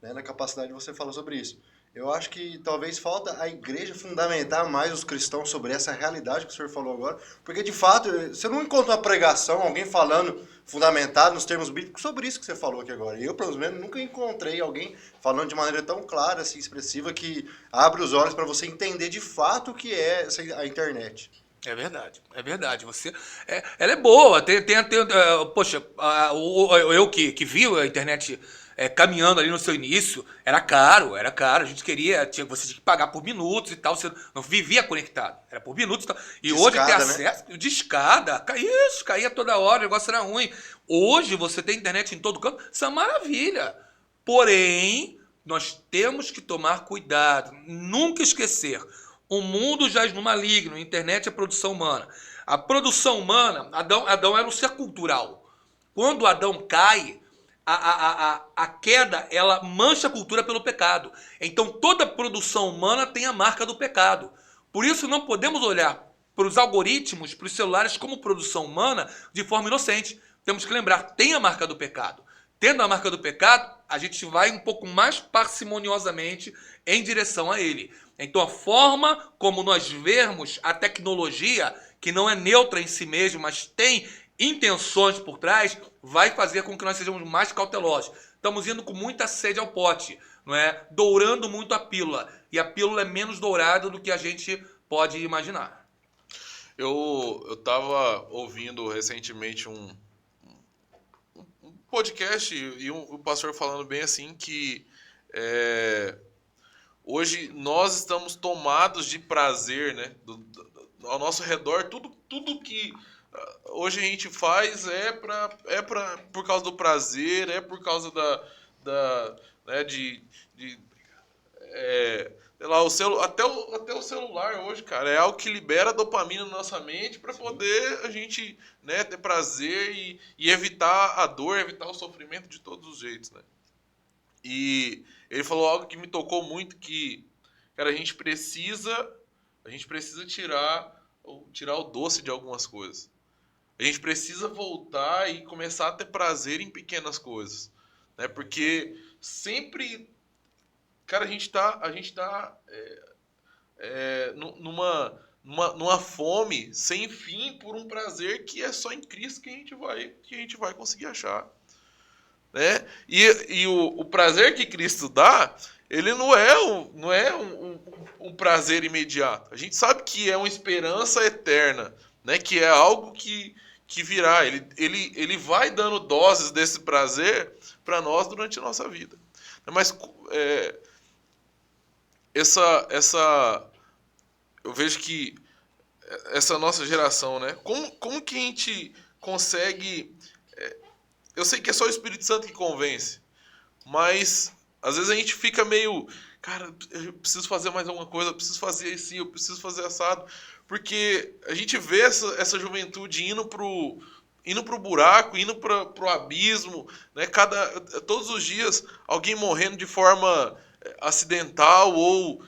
né, na capacidade de você falar sobre isso. Eu acho que talvez falta a igreja fundamentar mais os cristãos sobre essa realidade que o senhor falou agora, porque de fato, você não encontra uma pregação, alguém falando fundamentado nos termos bíblicos sobre isso que você falou aqui agora. Eu, pelo menos, nunca encontrei alguém falando de maneira tão clara, assim, expressiva, que abre os olhos para você entender de fato o que é a internet. É verdade, é verdade. Ela é boa. Poxa, eu que vi a internet caminhando ali no seu início, era caro. A gente você tinha que pagar por minutos e tal. Você não vivia conectado, era por minutos e tal. E De hoje ter escada, acesso, de escada, caía toda hora, o negócio era ruim. Hoje você tem internet em todo canto, isso é uma maravilha. Porém, nós temos que tomar cuidado, nunca esquecer. O mundo jaz no maligno, a internet é produção humana. A produção humana, Adão era um ser cultural. Quando Adão cai, a queda, ela mancha a cultura pelo pecado. Então toda produção humana tem a marca do pecado. Por isso não podemos olhar para os algoritmos, para os celulares como produção humana de forma inocente. Temos que lembrar, tem a marca do pecado. Tendo a marca do pecado, a gente vai um pouco mais parcimoniosamente em direção a ele. Então a forma como nós vermos a tecnologia, que não é neutra em si mesma, mas tem intenções por trás, vai fazer com que nós sejamos mais cautelosos. Estamos indo com muita sede ao pote, não é? Dourando muito a pílula. E a pílula é menos dourada do que a gente pode imaginar. Eu estava ouvindo recentemente um podcast e o pastor falando bem assim que hoje nós estamos tomados de prazer, né? Ao nosso redor, tudo que hoje a gente faz por causa do prazer, por causa né, sei lá, até o celular hoje, cara, é algo que libera dopamina na nossa mente para poder a gente, né, ter prazer e evitar a dor, evitar o sofrimento de todos os jeitos, né? E ele falou algo que me tocou muito, que, cara, a gente precisa tirar o doce de algumas coisas. A gente precisa voltar e começar a ter prazer em pequenas coisas, né? Porque sempre, cara, a gente tá numa fome sem fim por um prazer que é só em Cristo que a gente vai conseguir achar. né? E o prazer que Cristo dá, ele não é um prazer imediato. A gente sabe que é uma esperança eterna, né? Que é algo que virá. Ele vai dando doses desse prazer para nós durante a nossa vida. Mas eu vejo que essa nossa geração, né? Como que a gente consegue... Eu sei que é só o Espírito Santo que convence, mas às vezes a gente fica meio... Cara, eu preciso fazer mais alguma coisa, eu preciso fazer isso, eu preciso fazer assado. Porque a gente vê essa juventude indo pro buraco, indo pro abismo, né? Todos os dias alguém morrendo de forma acidental ou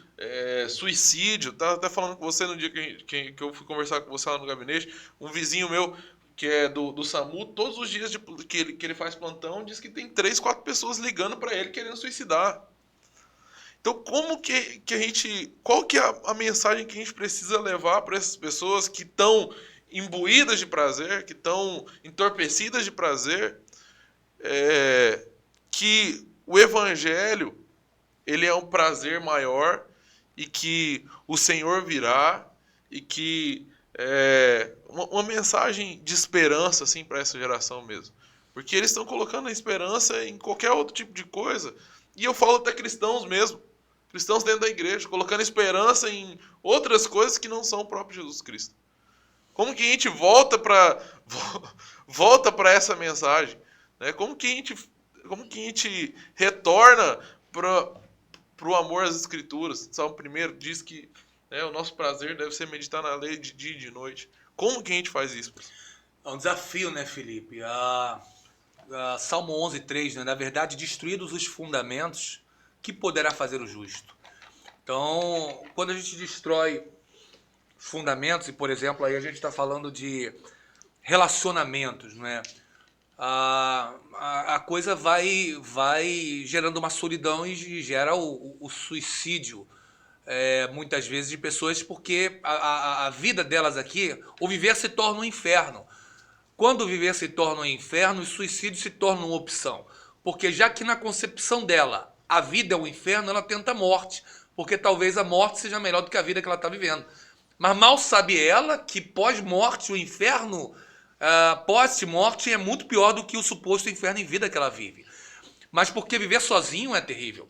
suicídio. Tava até falando com você no dia que eu fui conversar com você lá no gabinete. Um vizinho meu, que é do SAMU, todos os dias que ele faz plantão, diz que tem 3, 4 pessoas ligando para ele querendo suicidar. Então, como que a gente... Qual que é a mensagem que a gente precisa levar para essas pessoas que estão imbuídas de prazer, que estão entorpecidas de prazer, que o Evangelho, ele é um prazer maior e que o Senhor virá e que uma mensagem de esperança assim, para essa geração mesmo. Porque eles estão colocando a esperança em qualquer outro tipo de coisa. E eu falo até cristãos mesmo. Cristãos dentro da igreja, colocando esperança em outras coisas que não são o próprio Jesus Cristo. Como que a gente volta para essa mensagem? Né? Como que a gente retorna para o amor às Escrituras? Salmo 1 diz que o nosso prazer deve ser meditar na lei de dia e de noite. Como que a gente faz isso? É um desafio, né, Felipe? Salmo 11:3, né? Na verdade, destruídos os fundamentos, que poderá fazer o justo? Então, quando a gente destrói fundamentos, e por exemplo, aí a gente está falando de relacionamentos, né? A coisa vai gerando uma solidão e gera o suicídio, muitas vezes, de pessoas, porque a vida delas aqui, o viver se torna um inferno. Quando o viver se torna um inferno, o suicídio se torna uma opção. Porque já que na concepção dela a vida é um inferno, ela tenta a morte, porque talvez a morte seja melhor do que a vida que ela está vivendo. Mas mal sabe ela que pós-morte, o inferno, pós-morte, é muito pior do que o suposto inferno em vida que ela vive. Mas porque viver sozinho é terrível.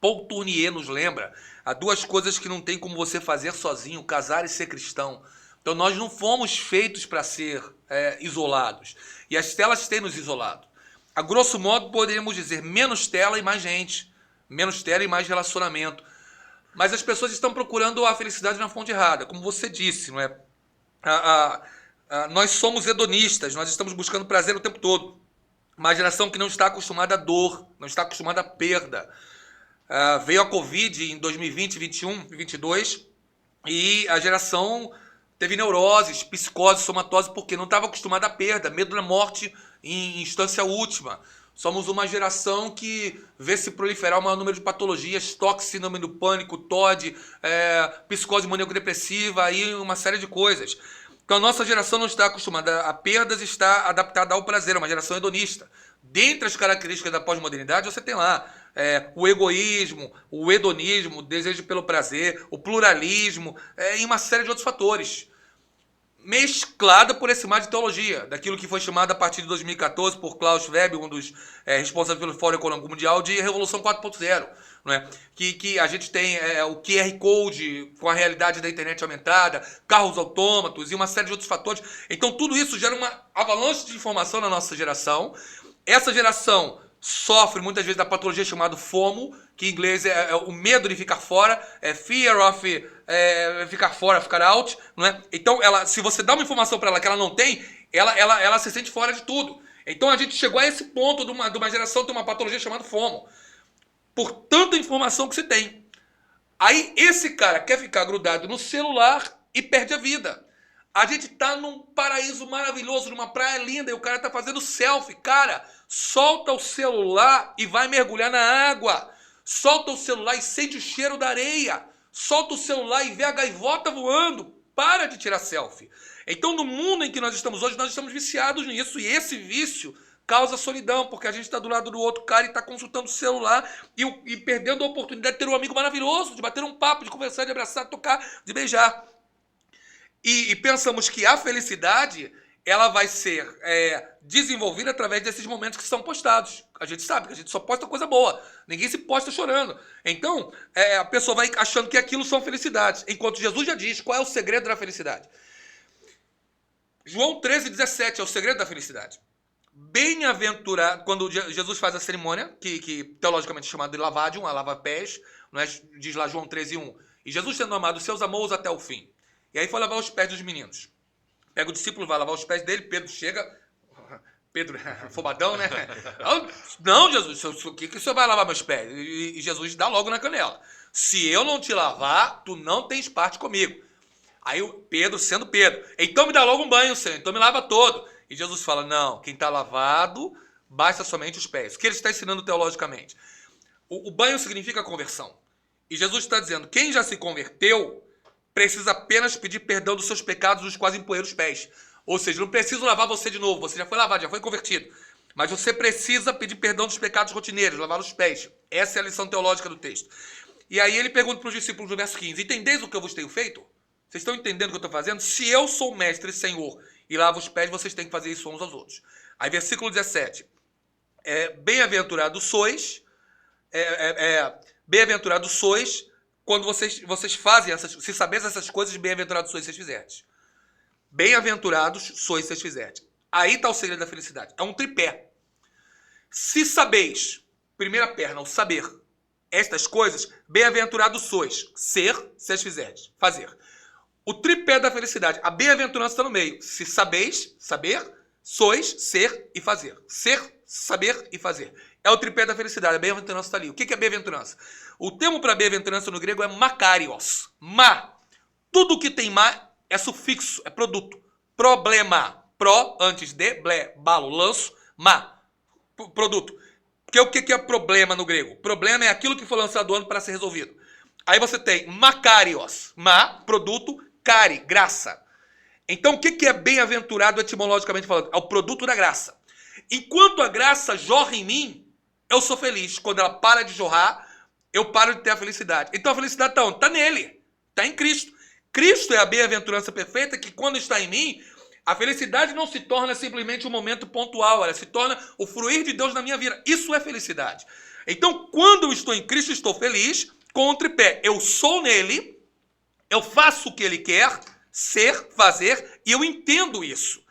Paul Tournier nos lembra, há 2 coisas que não tem como você fazer sozinho: casar e ser cristão. Então nós não fomos feitos para ser isolados. E as telas têm nos isolado. A grosso modo, poderíamos dizer menos tela e mais gente. Menos tela e mais relacionamento. Mas as pessoas estão procurando a felicidade na fonte errada. Como você disse, não é? Nós somos hedonistas, nós estamos buscando prazer o tempo todo. Uma geração que não está acostumada à dor, não está acostumada à perda. Veio a Covid em 2020, 21, 22 e a geração teve neuroses, psicose, somatose, porque não estava acostumada à perda, medo da morte em instância última. Somos uma geração que vê se proliferar o maior número de patologias, toque, síndrome do pânico, TOD, psicose maníaco-depressiva e uma série de coisas. Então a nossa geração não está acostumada a perdas, está adaptada ao prazer, é uma geração hedonista. Dentre as características da pós-modernidade, você tem lá o egoísmo, o hedonismo, o desejo pelo prazer, o pluralismo e uma série de outros fatores. Mesclada por esse mar de teologia, daquilo que foi chamado a partir de 2014 por Klaus Schwab, um dos responsáveis pelo Fórum Econômico Mundial, de Revolução 4.0. Não é? Que a gente tem o QR Code com a realidade da internet aumentada, carros autômatos e uma série de outros fatores. Então tudo isso gera uma avalanche de informação na nossa geração. Essa geração sofre muitas vezes da patologia chamada FOMO, que em inglês é o medo de ficar fora, fear of ficar fora, ficar out, não é? Então, se você dá uma informação para ela que ela não tem, ela se sente fora de tudo. Então a gente chegou a esse ponto de uma geração ter uma patologia chamada FOMO, por tanta informação que se tem. Aí esse cara quer ficar grudado no celular e perde a vida. A gente tá num paraíso maravilhoso, numa praia linda, e o cara tá fazendo selfie. Cara, solta o celular e vai mergulhar na água. Solta o celular e sente o cheiro da areia. Solta o celular e vê a gaivota voando. Para de tirar selfie. Então, no mundo em que nós estamos hoje, nós estamos viciados nisso. E esse vício causa solidão, porque a gente está do lado do outro cara e está consultando o celular e perdendo a oportunidade de ter um amigo maravilhoso, de bater um papo, de conversar, de abraçar, de tocar, de beijar. E pensamos que a felicidade ela vai ser desenvolvida através desses momentos que são postados. A gente sabe que a gente só posta coisa boa. Ninguém se posta chorando. Então, a pessoa vai achando que aquilo são felicidades. Enquanto Jesus já diz qual é o segredo da felicidade. João 13,17 é o segredo da felicidade. Bem-aventurado, quando Jesus faz a cerimônia, que teologicamente é chamada de lavadium, a lava-pés, não é? Diz lá João 13,1. E Jesus, sendo amado, seus amou-os até o fim. E aí foi lavar os pés dos meninos. Pega o discípulo, vai lavar os pés dele, Pedro chega. Pedro, afobadão, né? Não, Jesus, o que o senhor vai lavar meus pés? E Jesus dá logo na canela. Se eu não te lavar, tu não tens parte comigo. Aí o Pedro, sendo Pedro, então me dá logo um banho, Senhor, então me lava todo. E Jesus fala, não, quem está lavado, basta somente os pés. O que ele está ensinando teologicamente? O banho significa conversão. E Jesus está dizendo, quem já se converteu, precisa apenas pedir perdão dos seus pecados, os quais empoeiram os pés. Ou seja, não preciso lavar você de novo, você já foi lavado, já foi convertido. Mas você precisa pedir perdão dos pecados rotineiros, lavar os pés. Essa é a lição teológica do texto. E aí ele pergunta para os discípulos no verso 15, entendeis o que eu vos tenho feito? Vocês estão entendendo o que eu estou fazendo? Se eu sou mestre e senhor e lavo os pés, vocês têm que fazer isso uns aos outros. Aí versículo 17, bem-aventurados sois, bem-aventurados sois, quando vocês fazem se sabeis essas coisas, bem-aventurados sois se vocês fizerdes. Bem-aventurados sois se vocês fizerdes. Aí está o segredo da felicidade. É um tripé. Se sabeis, primeira perna, o saber, estas coisas, bem-aventurados sois. Ser, se vocês fizerdes. Fazer. O tripé da felicidade. A bem-aventurança está no meio. Se sabeis, saber, sois, ser e fazer. Ser, saber e fazer. É o tripé da felicidade. A bem-aventurança está ali. O que é bem-aventurança? O termo para bem-aventurança no grego é makarios. Ma. Tudo que tem ma é sufixo, é produto. Problema. Pro, antes de, ble, balo, lanço, ma. Produto. Porque o que é problema no grego? Problema é aquilo que foi lançado ano para ser resolvido. Aí você tem makarios. Ma, produto, cari, graça. Então o que é bem-aventurado etimologicamente falando? É o produto da graça. Enquanto a graça jorra em mim, eu sou feliz. Quando ela para de jorrar, eu paro de ter a felicidade. Então a felicidade está onde? Está nele. Está em Cristo. Cristo é a bem-aventurança perfeita que quando está em mim, a felicidade não se torna simplesmente um momento pontual. Ela se torna o fruir de Deus na minha vida. Isso é felicidade. Então quando eu estou em Cristo, estou feliz com o tripé. Eu sou nele, eu faço o que ele quer, ser, fazer, e eu entendo isso.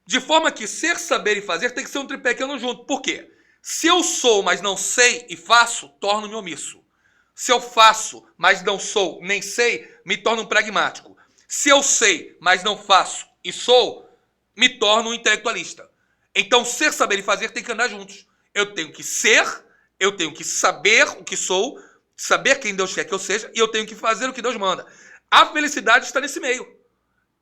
De forma que ser, saber e fazer tem que ser um tripé que andam junto. Por quê? Se eu sou, mas não sei e faço, torno-me omisso. Se eu faço, mas não sou, nem sei, me torno um pragmático. Se eu sei, mas não faço e sou, me torno um intelectualista. Então, ser, saber e fazer tem que andar juntos. Eu tenho que ser, eu tenho que saber o que sou, saber quem Deus quer que eu seja, e eu tenho que fazer o que Deus manda. A felicidade está nesse meio.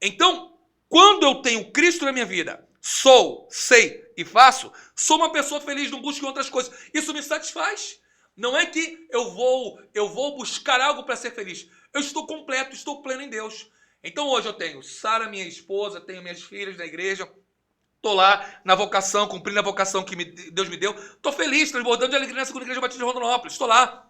Então, quando eu tenho Cristo na minha vida, sou, sei e faço, sou uma pessoa feliz, não busco outras coisas. Isso me satisfaz. Não é que eu vou buscar algo para ser feliz. Eu estou completo, estou pleno em Deus. Então hoje eu tenho Sara, minha esposa, tenho minhas filhas na igreja, estou lá na vocação, cumprindo a vocação que Deus me deu. Estou feliz, transbordando de alegria na segunda igreja Batista de Rondonópolis. Estou lá.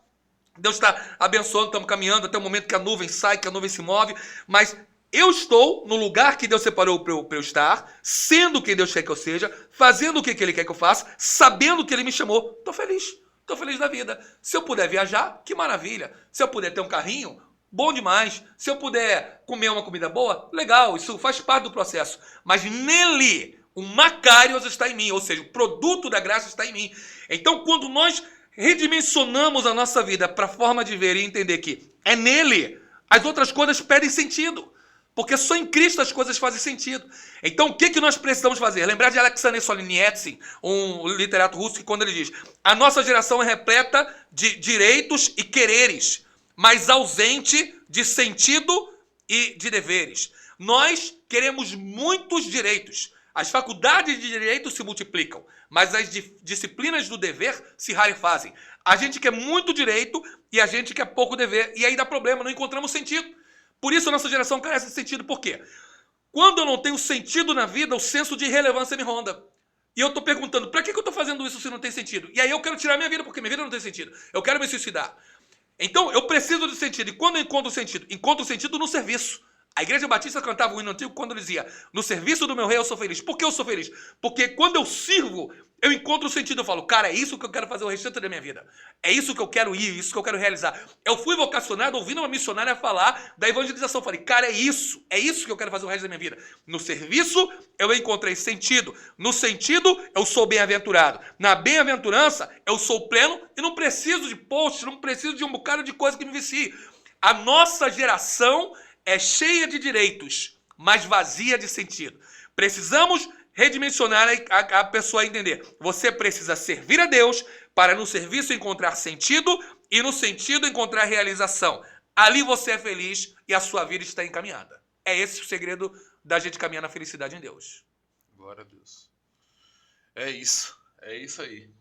Deus está abençoando, estamos caminhando até o momento que a nuvem sai, que a nuvem se move. Mas eu estou no lugar que Deus separou para eu estar, sendo quem Deus quer que eu seja, fazendo o que Ele quer que eu faça, sabendo que Ele me chamou. Estou feliz. Estou feliz da vida. Se eu puder viajar, que maravilha. Se eu puder ter um carrinho, bom demais. Se eu puder comer uma comida boa, legal. Isso faz parte do processo. Mas nele, o Makarios está em mim. Ou seja, o produto da graça está em mim. Então, quando nós redimensionamos a nossa vida para a forma de ver e entender que é nele, as outras coisas perdem sentido. Porque só em Cristo as coisas fazem sentido. Então, o que nós precisamos fazer? Lembrar de Alexander Solzhenitsyn, um literato russo, que quando ele diz: a nossa geração é repleta de direitos e quereres, mas ausente de sentido e de deveres. Nós queremos muitos direitos. As faculdades de direito se multiplicam, mas as disciplinas do dever se rarefazem. A gente quer muito direito e a gente quer pouco dever. E aí dá problema, não encontramos sentido. Por isso a nossa geração carece de sentido. Por quê? Quando eu não tenho sentido na vida, o senso de irrelevância me ronda. E eu tô perguntando, pra que eu tô fazendo isso se não tem sentido? E aí eu quero tirar minha vida, porque minha vida não tem sentido. Eu quero me suicidar. Então, eu preciso de sentido. E quando eu encontro o sentido? Encontro o sentido no serviço. A Igreja Batista cantava um hino antigo quando dizia: no serviço do meu rei eu sou feliz. Por que eu sou feliz? Porque quando eu sirvo, eu encontro o sentido. Eu falo, cara, é isso que eu quero fazer o restante da minha vida. É isso que eu quero ir, isso que eu quero realizar. Eu fui vocacionado ouvindo uma missionária falar da evangelização. Eu falei, cara, é isso que eu quero fazer o resto da minha vida. No serviço, eu encontrei sentido. No sentido, eu sou bem-aventurado. Na bem-aventurança, eu sou pleno e não preciso de post, não preciso de um bocado de coisa que me vicie. A nossa geração é cheia de direitos, mas vazia de sentido. Precisamos redimensionar a pessoa a entender. Você precisa servir a Deus para no serviço encontrar sentido e no sentido encontrar realização. Ali você é feliz e a sua vida está encaminhada. É esse o segredo da gente caminhar na felicidade em Deus. Glória a Deus. É isso aí.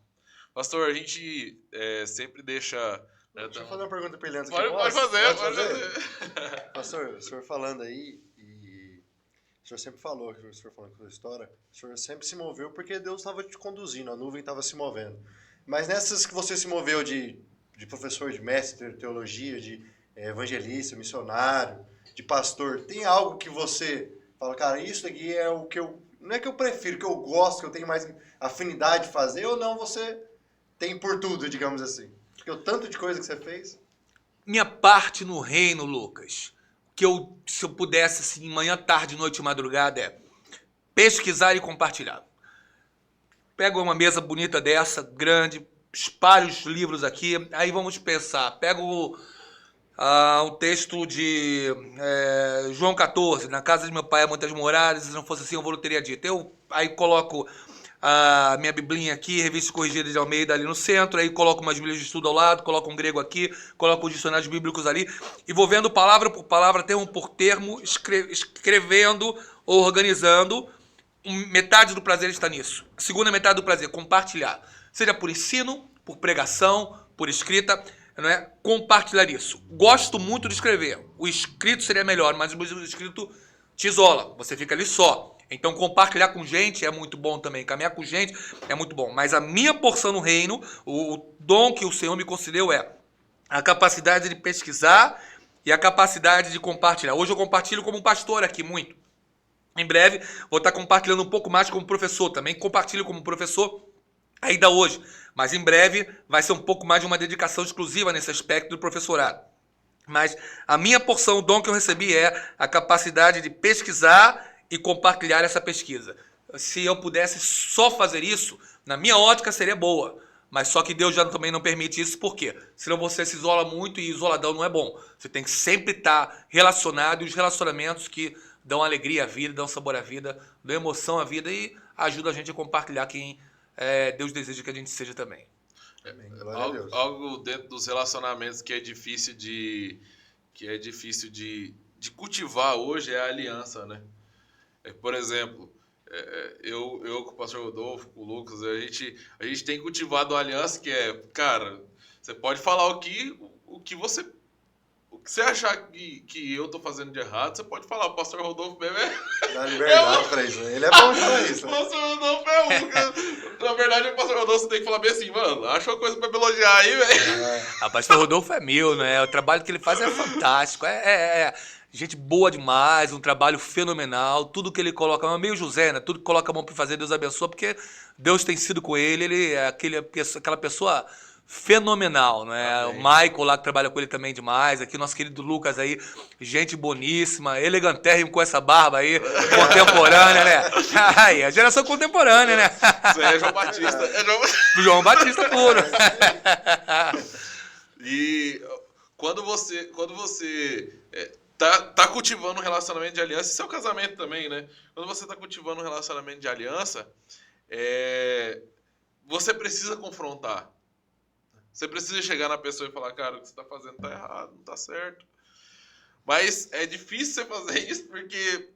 Pastor, a gente sempre deixa... Deixa eu fazer uma pergunta para ele antes. Pode fazer. Pastor, o senhor falando aí, e o senhor sempre falou, o senhor falando com a história, o senhor sempre se moveu porque Deus estava te conduzindo, a nuvem estava se movendo. Mas nessas que você se moveu de professor, de mestre de teologia, de evangelista, missionário, de pastor, tem algo que você fala, cara, isso aqui é o que eu... Não é que eu prefiro, que eu gosto, que eu tenho mais afinidade de fazer, ou não, você tem por tudo, digamos assim? Porque o tanto de coisa que você fez... Minha parte no reino, Lucas, que se eu pudesse, assim, manhã, tarde, noite e madrugada, é pesquisar e compartilhar. Pego uma mesa bonita dessa, grande, espalho os livros aqui, aí vamos pensar. Pego um texto de João 14, na casa de meu pai há muitas moradas, se não fosse assim eu vou teria dito. Eu aí coloco a minha biblinha aqui, revista corrigida de Almeida ali no centro, aí coloco umas bíblias de estudo ao lado, coloco um grego aqui, coloco os dicionários bíblicos ali, e vou vendo palavra por palavra, termo por termo, escrevendo ou organizando. Metade do prazer está nisso. A segunda metade do prazer, compartilhar. Seja por ensino, por pregação, por escrita, não é? Compartilhar isso. Gosto muito de escrever. O escrito seria melhor, mas o escrito te isola. Você fica ali só. Então, compartilhar com gente é muito bom também. Caminhar com gente é muito bom. Mas a minha porção no reino, o dom que o Senhor me concedeu é a capacidade de pesquisar e a capacidade de compartilhar. Hoje eu compartilho como um pastor aqui, muito. Em breve, vou estar compartilhando um pouco mais como professor. Também compartilho como professor ainda hoje. Mas em breve vai ser um pouco mais de uma dedicação exclusiva nesse aspecto do professorado. Mas a minha porção, o dom que eu recebi é a capacidade de pesquisar e compartilhar essa pesquisa. Se eu pudesse só fazer isso, na minha ótica seria boa. Mas só que Deus já também não permite isso, por quê? Senão você se isola muito e isoladão não é bom. Você tem que sempre estar relacionado, e os relacionamentos que dão alegria à vida, dão sabor à vida, dão emoção à vida e ajudam a gente a compartilhar quem Deus deseja que a gente seja também. Algo dentro dos relacionamentos que é difícil de cultivar hoje é a aliança, né? Por exemplo, eu com o pastor Rodolfo, com o Lucas, a gente tem cultivado uma aliança que é, cara, você pode falar o que você achar que eu tô fazendo de errado, você pode falar, o pastor Rodolfo mesmo dá liberdade pra isso, ele é bom pra isso. O pastor Rodolfo na verdade, o pastor Rodolfo tem que falar bem assim, mano, acha uma coisa pra me elogiar aí, velho. O pastor Rodolfo é meu, né? O trabalho que ele faz é fantástico, gente boa demais, um trabalho fenomenal, tudo que ele coloca, é meio José, né? Tudo que coloca a mão para fazer, Deus abençoa, porque Deus tem sido com ele, ele é aquela pessoa fenomenal, né? Amém. O Michael lá que trabalha com ele também demais, aqui o nosso querido Lucas aí, gente boníssima, elegantérrimo com essa barba aí, contemporânea, né? Ai, a geração contemporânea, né? Isso aí é João Batista. João Batista puro. E quando você tá cultivando um relacionamento de aliança, isso é o casamento também, né? Quando você tá cultivando um relacionamento de aliança, você precisa confrontar. Você precisa chegar na pessoa e falar, cara, o que você tá fazendo tá errado, não tá certo. Mas é difícil você fazer isso porque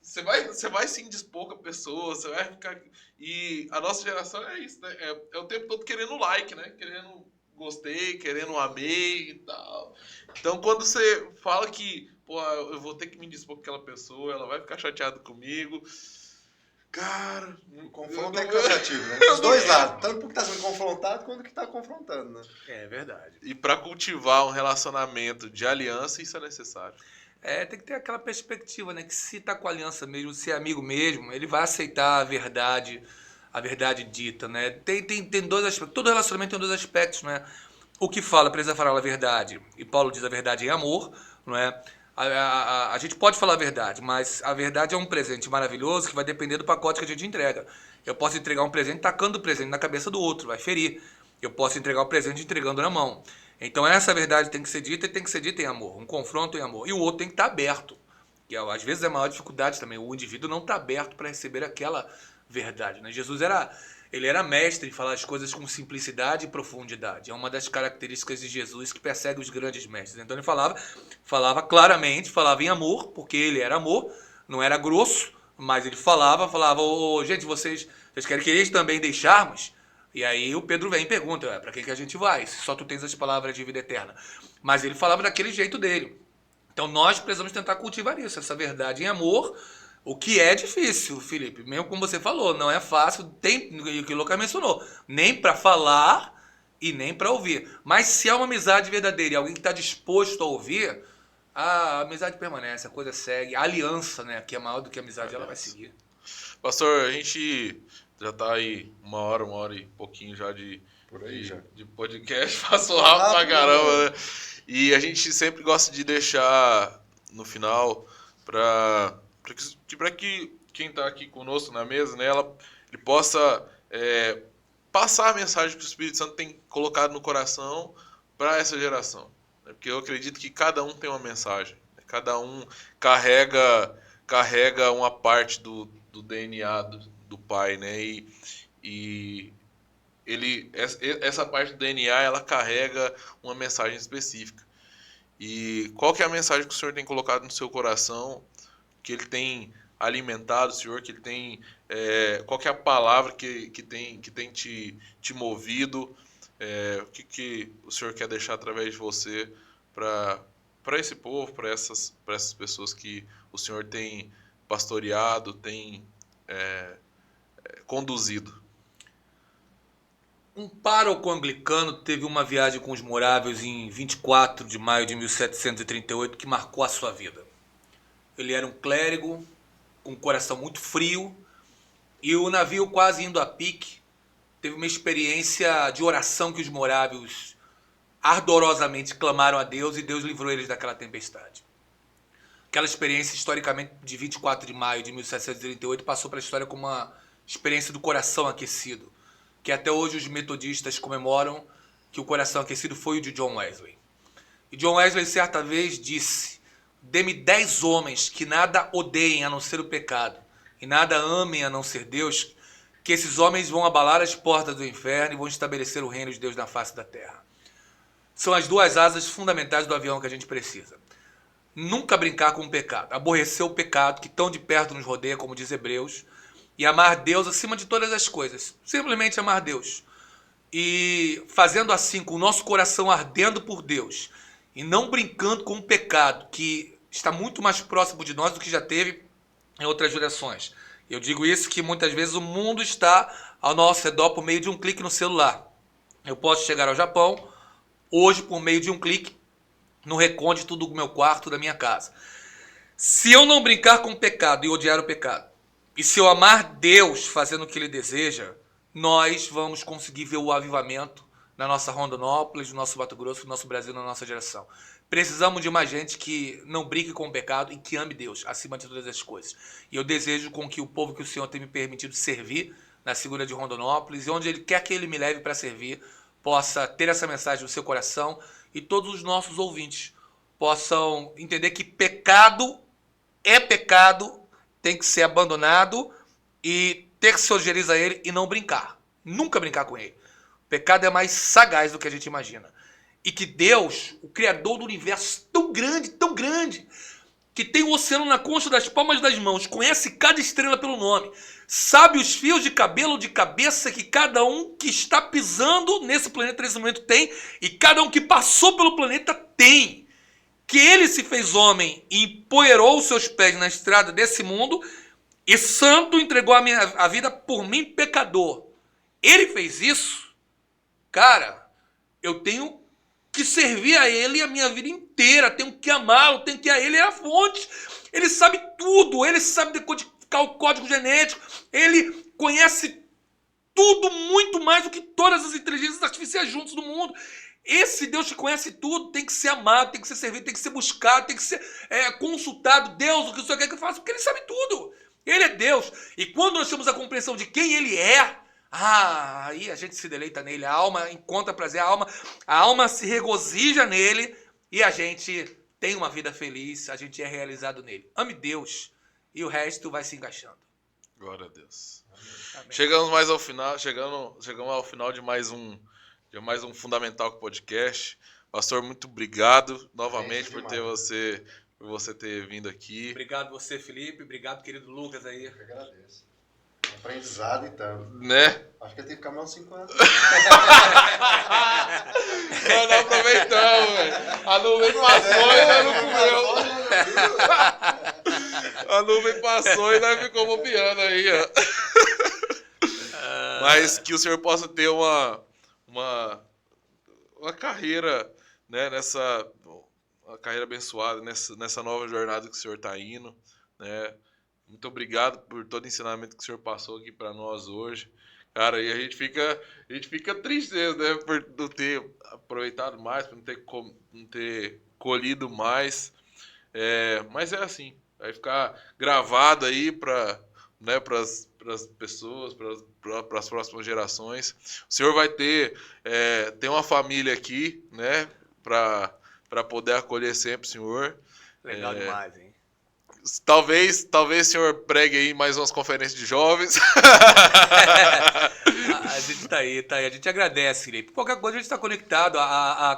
você vai se indispor com a pessoa, você vai ficar... E a nossa geração é isso, né? É o tempo todo querendo like, né? Querendo gostei, querendo amei e tal. Então, quando você fala que, pô, eu vou ter que me indispor com aquela pessoa, ela vai ficar chateada comigo... Cara, O confronto é cansativo, né? Os dois lados. Tanto porque tá sendo confrontado quanto que tá confrontando, né? É verdade. e para cultivar um relacionamento de aliança, isso é necessário. Tem que ter aquela perspectiva, né? Que se tá com aliança mesmo, se é amigo mesmo, ele vai aceitar a verdade dita, né? Tem dois aspectos. Todo relacionamento tem dois aspectos, né? O que fala, precisa falar a verdade. E Paulo diz a verdade em amor, não é? A gente pode falar a verdade, mas a verdade é um presente maravilhoso que vai depender do pacote que a gente entrega. Eu posso entregar um presente tacando o presente na cabeça do outro, vai ferir. Eu posso entregar o presente entregando na mão. Então essa verdade tem que ser dita e tem que ser dita em amor. Um confronto em amor. E o outro tem que estar aberto. Que às vezes é a maior dificuldade também. O indivíduo não está aberto para receber aquela verdade, né? Jesus ele era mestre em falar as coisas com simplicidade e profundidade. É uma das características de Jesus que persegue os grandes mestres. Então ele falava claramente, falava em amor, porque ele era amor, não era grosso, mas ele falava, gente, vocês querem que eles também deixarmos? E aí o Pedro vem e pergunta, para que a gente vai? Se só tu tens as palavras de vida eterna. Mas ele falava daquele jeito dele. Então nós precisamos tentar cultivar isso, essa verdade em amor, o que é difícil, Felipe. Mesmo como você falou, não é fácil, tem o que o Lucas mencionou, nem para falar e nem para ouvir. Mas se é uma amizade verdadeira e alguém que está disposto a ouvir, a amizade permanece, a coisa segue. A aliança, né, que é maior do que a amizade, ela vai seguir. Pastor, a gente já tá aí uma hora e pouquinho já Por aí já. de podcast, passou rápido pra caramba, né? E a gente sempre gosta de deixar no final para que quem tá aqui conosco na mesa, né, ele possa passar a mensagem que o Espírito Santo tem colocado no coração para essa geração. Né? Porque eu acredito que cada um tem uma mensagem. Né? Cada um carrega uma parte do DNA do pai, né? E essa parte do DNA, ela carrega uma mensagem específica. E qual que é a mensagem que o Senhor tem colocado no seu coração, que ele tem alimentado o Senhor, que ele tem, qual que é a palavra que tem te movido, o que o Senhor quer deixar através de você para esse povo, para essas pessoas que o Senhor tem pastoreado, tem conduzido. Um pároco anglicano teve uma viagem com os moráveis em 24 de maio de 1738 que marcou a sua vida. Ele era um clérigo com um coração muito frio e o navio quase indo a pique teve uma experiência de oração que os moráveis ardorosamente clamaram a Deus e Deus livrou eles daquela tempestade. Aquela experiência historicamente de 24 de maio de 1738 passou para a história como uma experiência do coração aquecido, que até hoje os metodistas comemoram que o coração aquecido foi o de John Wesley. E John Wesley certa vez disse: dê-me 10 homens que nada odeiem a não ser o pecado e nada amem a não ser Deus, que esses homens vão abalar as portas do inferno e vão estabelecer o reino de Deus na face da terra. São as duas asas fundamentais do avião que a gente precisa. Nunca brincar com o pecado, aborrecer o pecado que tão de perto nos rodeia, como diz Hebreus, e amar Deus acima de todas as coisas. Simplesmente amar Deus. E fazendo assim, com o nosso coração ardendo por Deus, e não brincando com o pecado, que está muito mais próximo de nós do que já teve em outras gerações. Eu digo isso que muitas vezes o mundo está ao nosso redor por meio de um clique no celular. Eu posso chegar ao Japão hoje por meio de um clique no recôndito do meu quarto, da minha casa. Se eu não brincar com o pecado e odiar o pecado, e se eu amar Deus fazendo o que Ele deseja, nós vamos conseguir ver o avivamento na nossa Rondonópolis, no nosso Mato Grosso, no nosso Brasil, na nossa geração. Precisamos de mais gente que não brinque com o pecado e que ame Deus acima de todas as coisas. E eu desejo com que o povo que o Senhor tem me permitido servir na segunda de Rondonópolis, e onde Ele quer que Ele me leve para servir, possa ter essa mensagem no seu coração e todos os nossos ouvintes possam entender que pecado é pecado, tem que ser abandonado e ter que se sugerir a ele e não brincar. Nunca brincar com ele. O pecado é mais sagaz do que a gente imagina. E que Deus, o Criador do universo tão grande, que tem o oceano na concha das palmas das mãos, conhece cada estrela pelo nome, sabe os fios de cabelo de cabeça que cada um que está pisando nesse planeta nesse momento tem, e cada um que passou pelo planeta tem. Que ele se fez homem e empoeirou os seus pés na estrada desse mundo E santo entregou a vida por mim, pecador. Ele fez isso, cara, eu tenho que servir a ele a minha vida inteira, tenho que amá-lo, tenho que ir a ele é a fonte. Ele sabe tudo, ele sabe decodificar o código genético, ele conhece tudo muito mais do que todas as inteligências artificiais juntos do mundo. Esse Deus que conhece tudo tem que ser amado, tem que ser servido, tem que ser buscado, tem que ser consultado. Deus, o que o Senhor quer que eu faça? Porque Ele sabe tudo. Ele é Deus. E quando nós temos a compreensão de quem Ele é, aí a gente se deleita nele, a alma encontra prazer, a alma se regozija nele e a gente tem uma vida feliz, a gente é realizado nele. Ame Deus e o resto vai se encaixando. Glória a Deus. Amém. Chegamos ao final de mais um Fundamental Podcast. Pastor, muito obrigado novamente por você ter vindo aqui. Obrigado você, Felipe. Obrigado, querido Lucas aí. Eu que agradeço. Aprendizado, então. Né? Acho que ele tem que ficar mais uns 5 anos. Nós não aproveitamos, velho. A nuvem passou e nós não comeu. A nuvem passou e nós ficamos bobeando aí, ó. Mas que o senhor possa ter uma carreira, né, uma carreira abençoada nessa nova jornada que o senhor está indo, né? Muito obrigado por todo o ensinamento que o senhor passou aqui para nós hoje. Cara, e a gente fica triste, né, por não ter aproveitado mais, por não ter colhido mais. Mas é assim, vai ficar gravado aí para as pessoas, para as próximas gerações. O senhor vai ter uma família aqui, né, para poder acolher sempre o senhor. Legal demais, hein? Talvez o senhor pregue aí mais umas conferências de jovens. A gente tá aí. A gente agradece, Felipe. Qualquer coisa a gente tá conectado.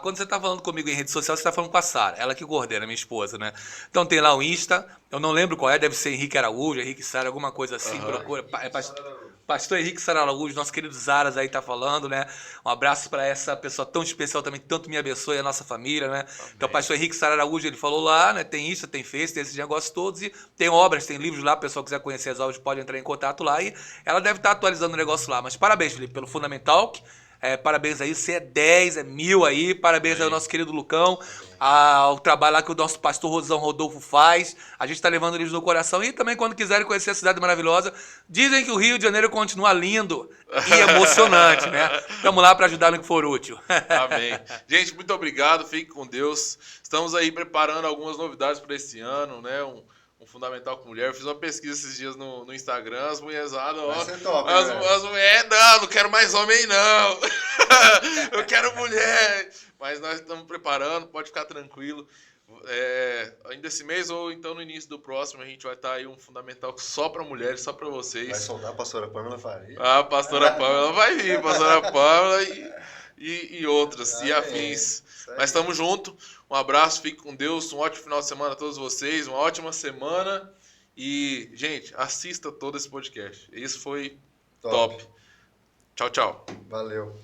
Quando você tá falando comigo em rede social, você tá falando com a Sara, ela que coordena, minha esposa, né? Então tem lá o Insta, eu não lembro qual deve ser Henrique Araújo, Henrique Sara, alguma coisa assim, procura. Pastor Henrique Sara Araújo, nosso querido Zaras aí tá falando, né? Um abraço para essa pessoa tão especial também, que tanto me abençoe a nossa família, né? Amém. Então, pastor Henrique Sara Araújo, ele falou lá, né? Tem Insta, tem Face, tem esses negócios todos e tem obras, tem livros lá, o pessoal quiser conhecer as obras pode entrar em contato lá e ela deve estar atualizando o negócio lá. Mas parabéns, Felipe, pelo Fundamental. Parabéns aí, você é 10, é 1000 aí, parabéns aí ao nosso querido Lucão, ao trabalho lá que o nosso pastor Rosão Rodolfo faz, a gente tá levando eles no coração e também quando quiserem conhecer a cidade maravilhosa, dizem que o Rio de Janeiro continua lindo e emocionante, né? Estamos lá para ajudar no que for útil. Amém. Gente, muito obrigado, fique com Deus, estamos aí preparando algumas novidades para esse ano, né? Um Fundamental com Mulher. Eu fiz uma pesquisa esses dias no Instagram, as mulherzadas, ó. As mulheres, não quero mais homem, não. Eu quero mulher. Mas nós estamos preparando, pode ficar tranquilo. Ainda esse mês ou então no início do próximo, a gente vai estar aí um Fundamental só para mulheres, só para vocês. Vai soltar a pastora Pâmela Faria. A pastora Pâmela vai vir, a pastora Pâmela e outras, e afins. Mas estamos juntos. Um abraço, fique com Deus. Um ótimo final de semana a todos vocês. Uma ótima semana. E, gente, assista todo esse podcast. Isso foi top. Tchau, tchau. Valeu.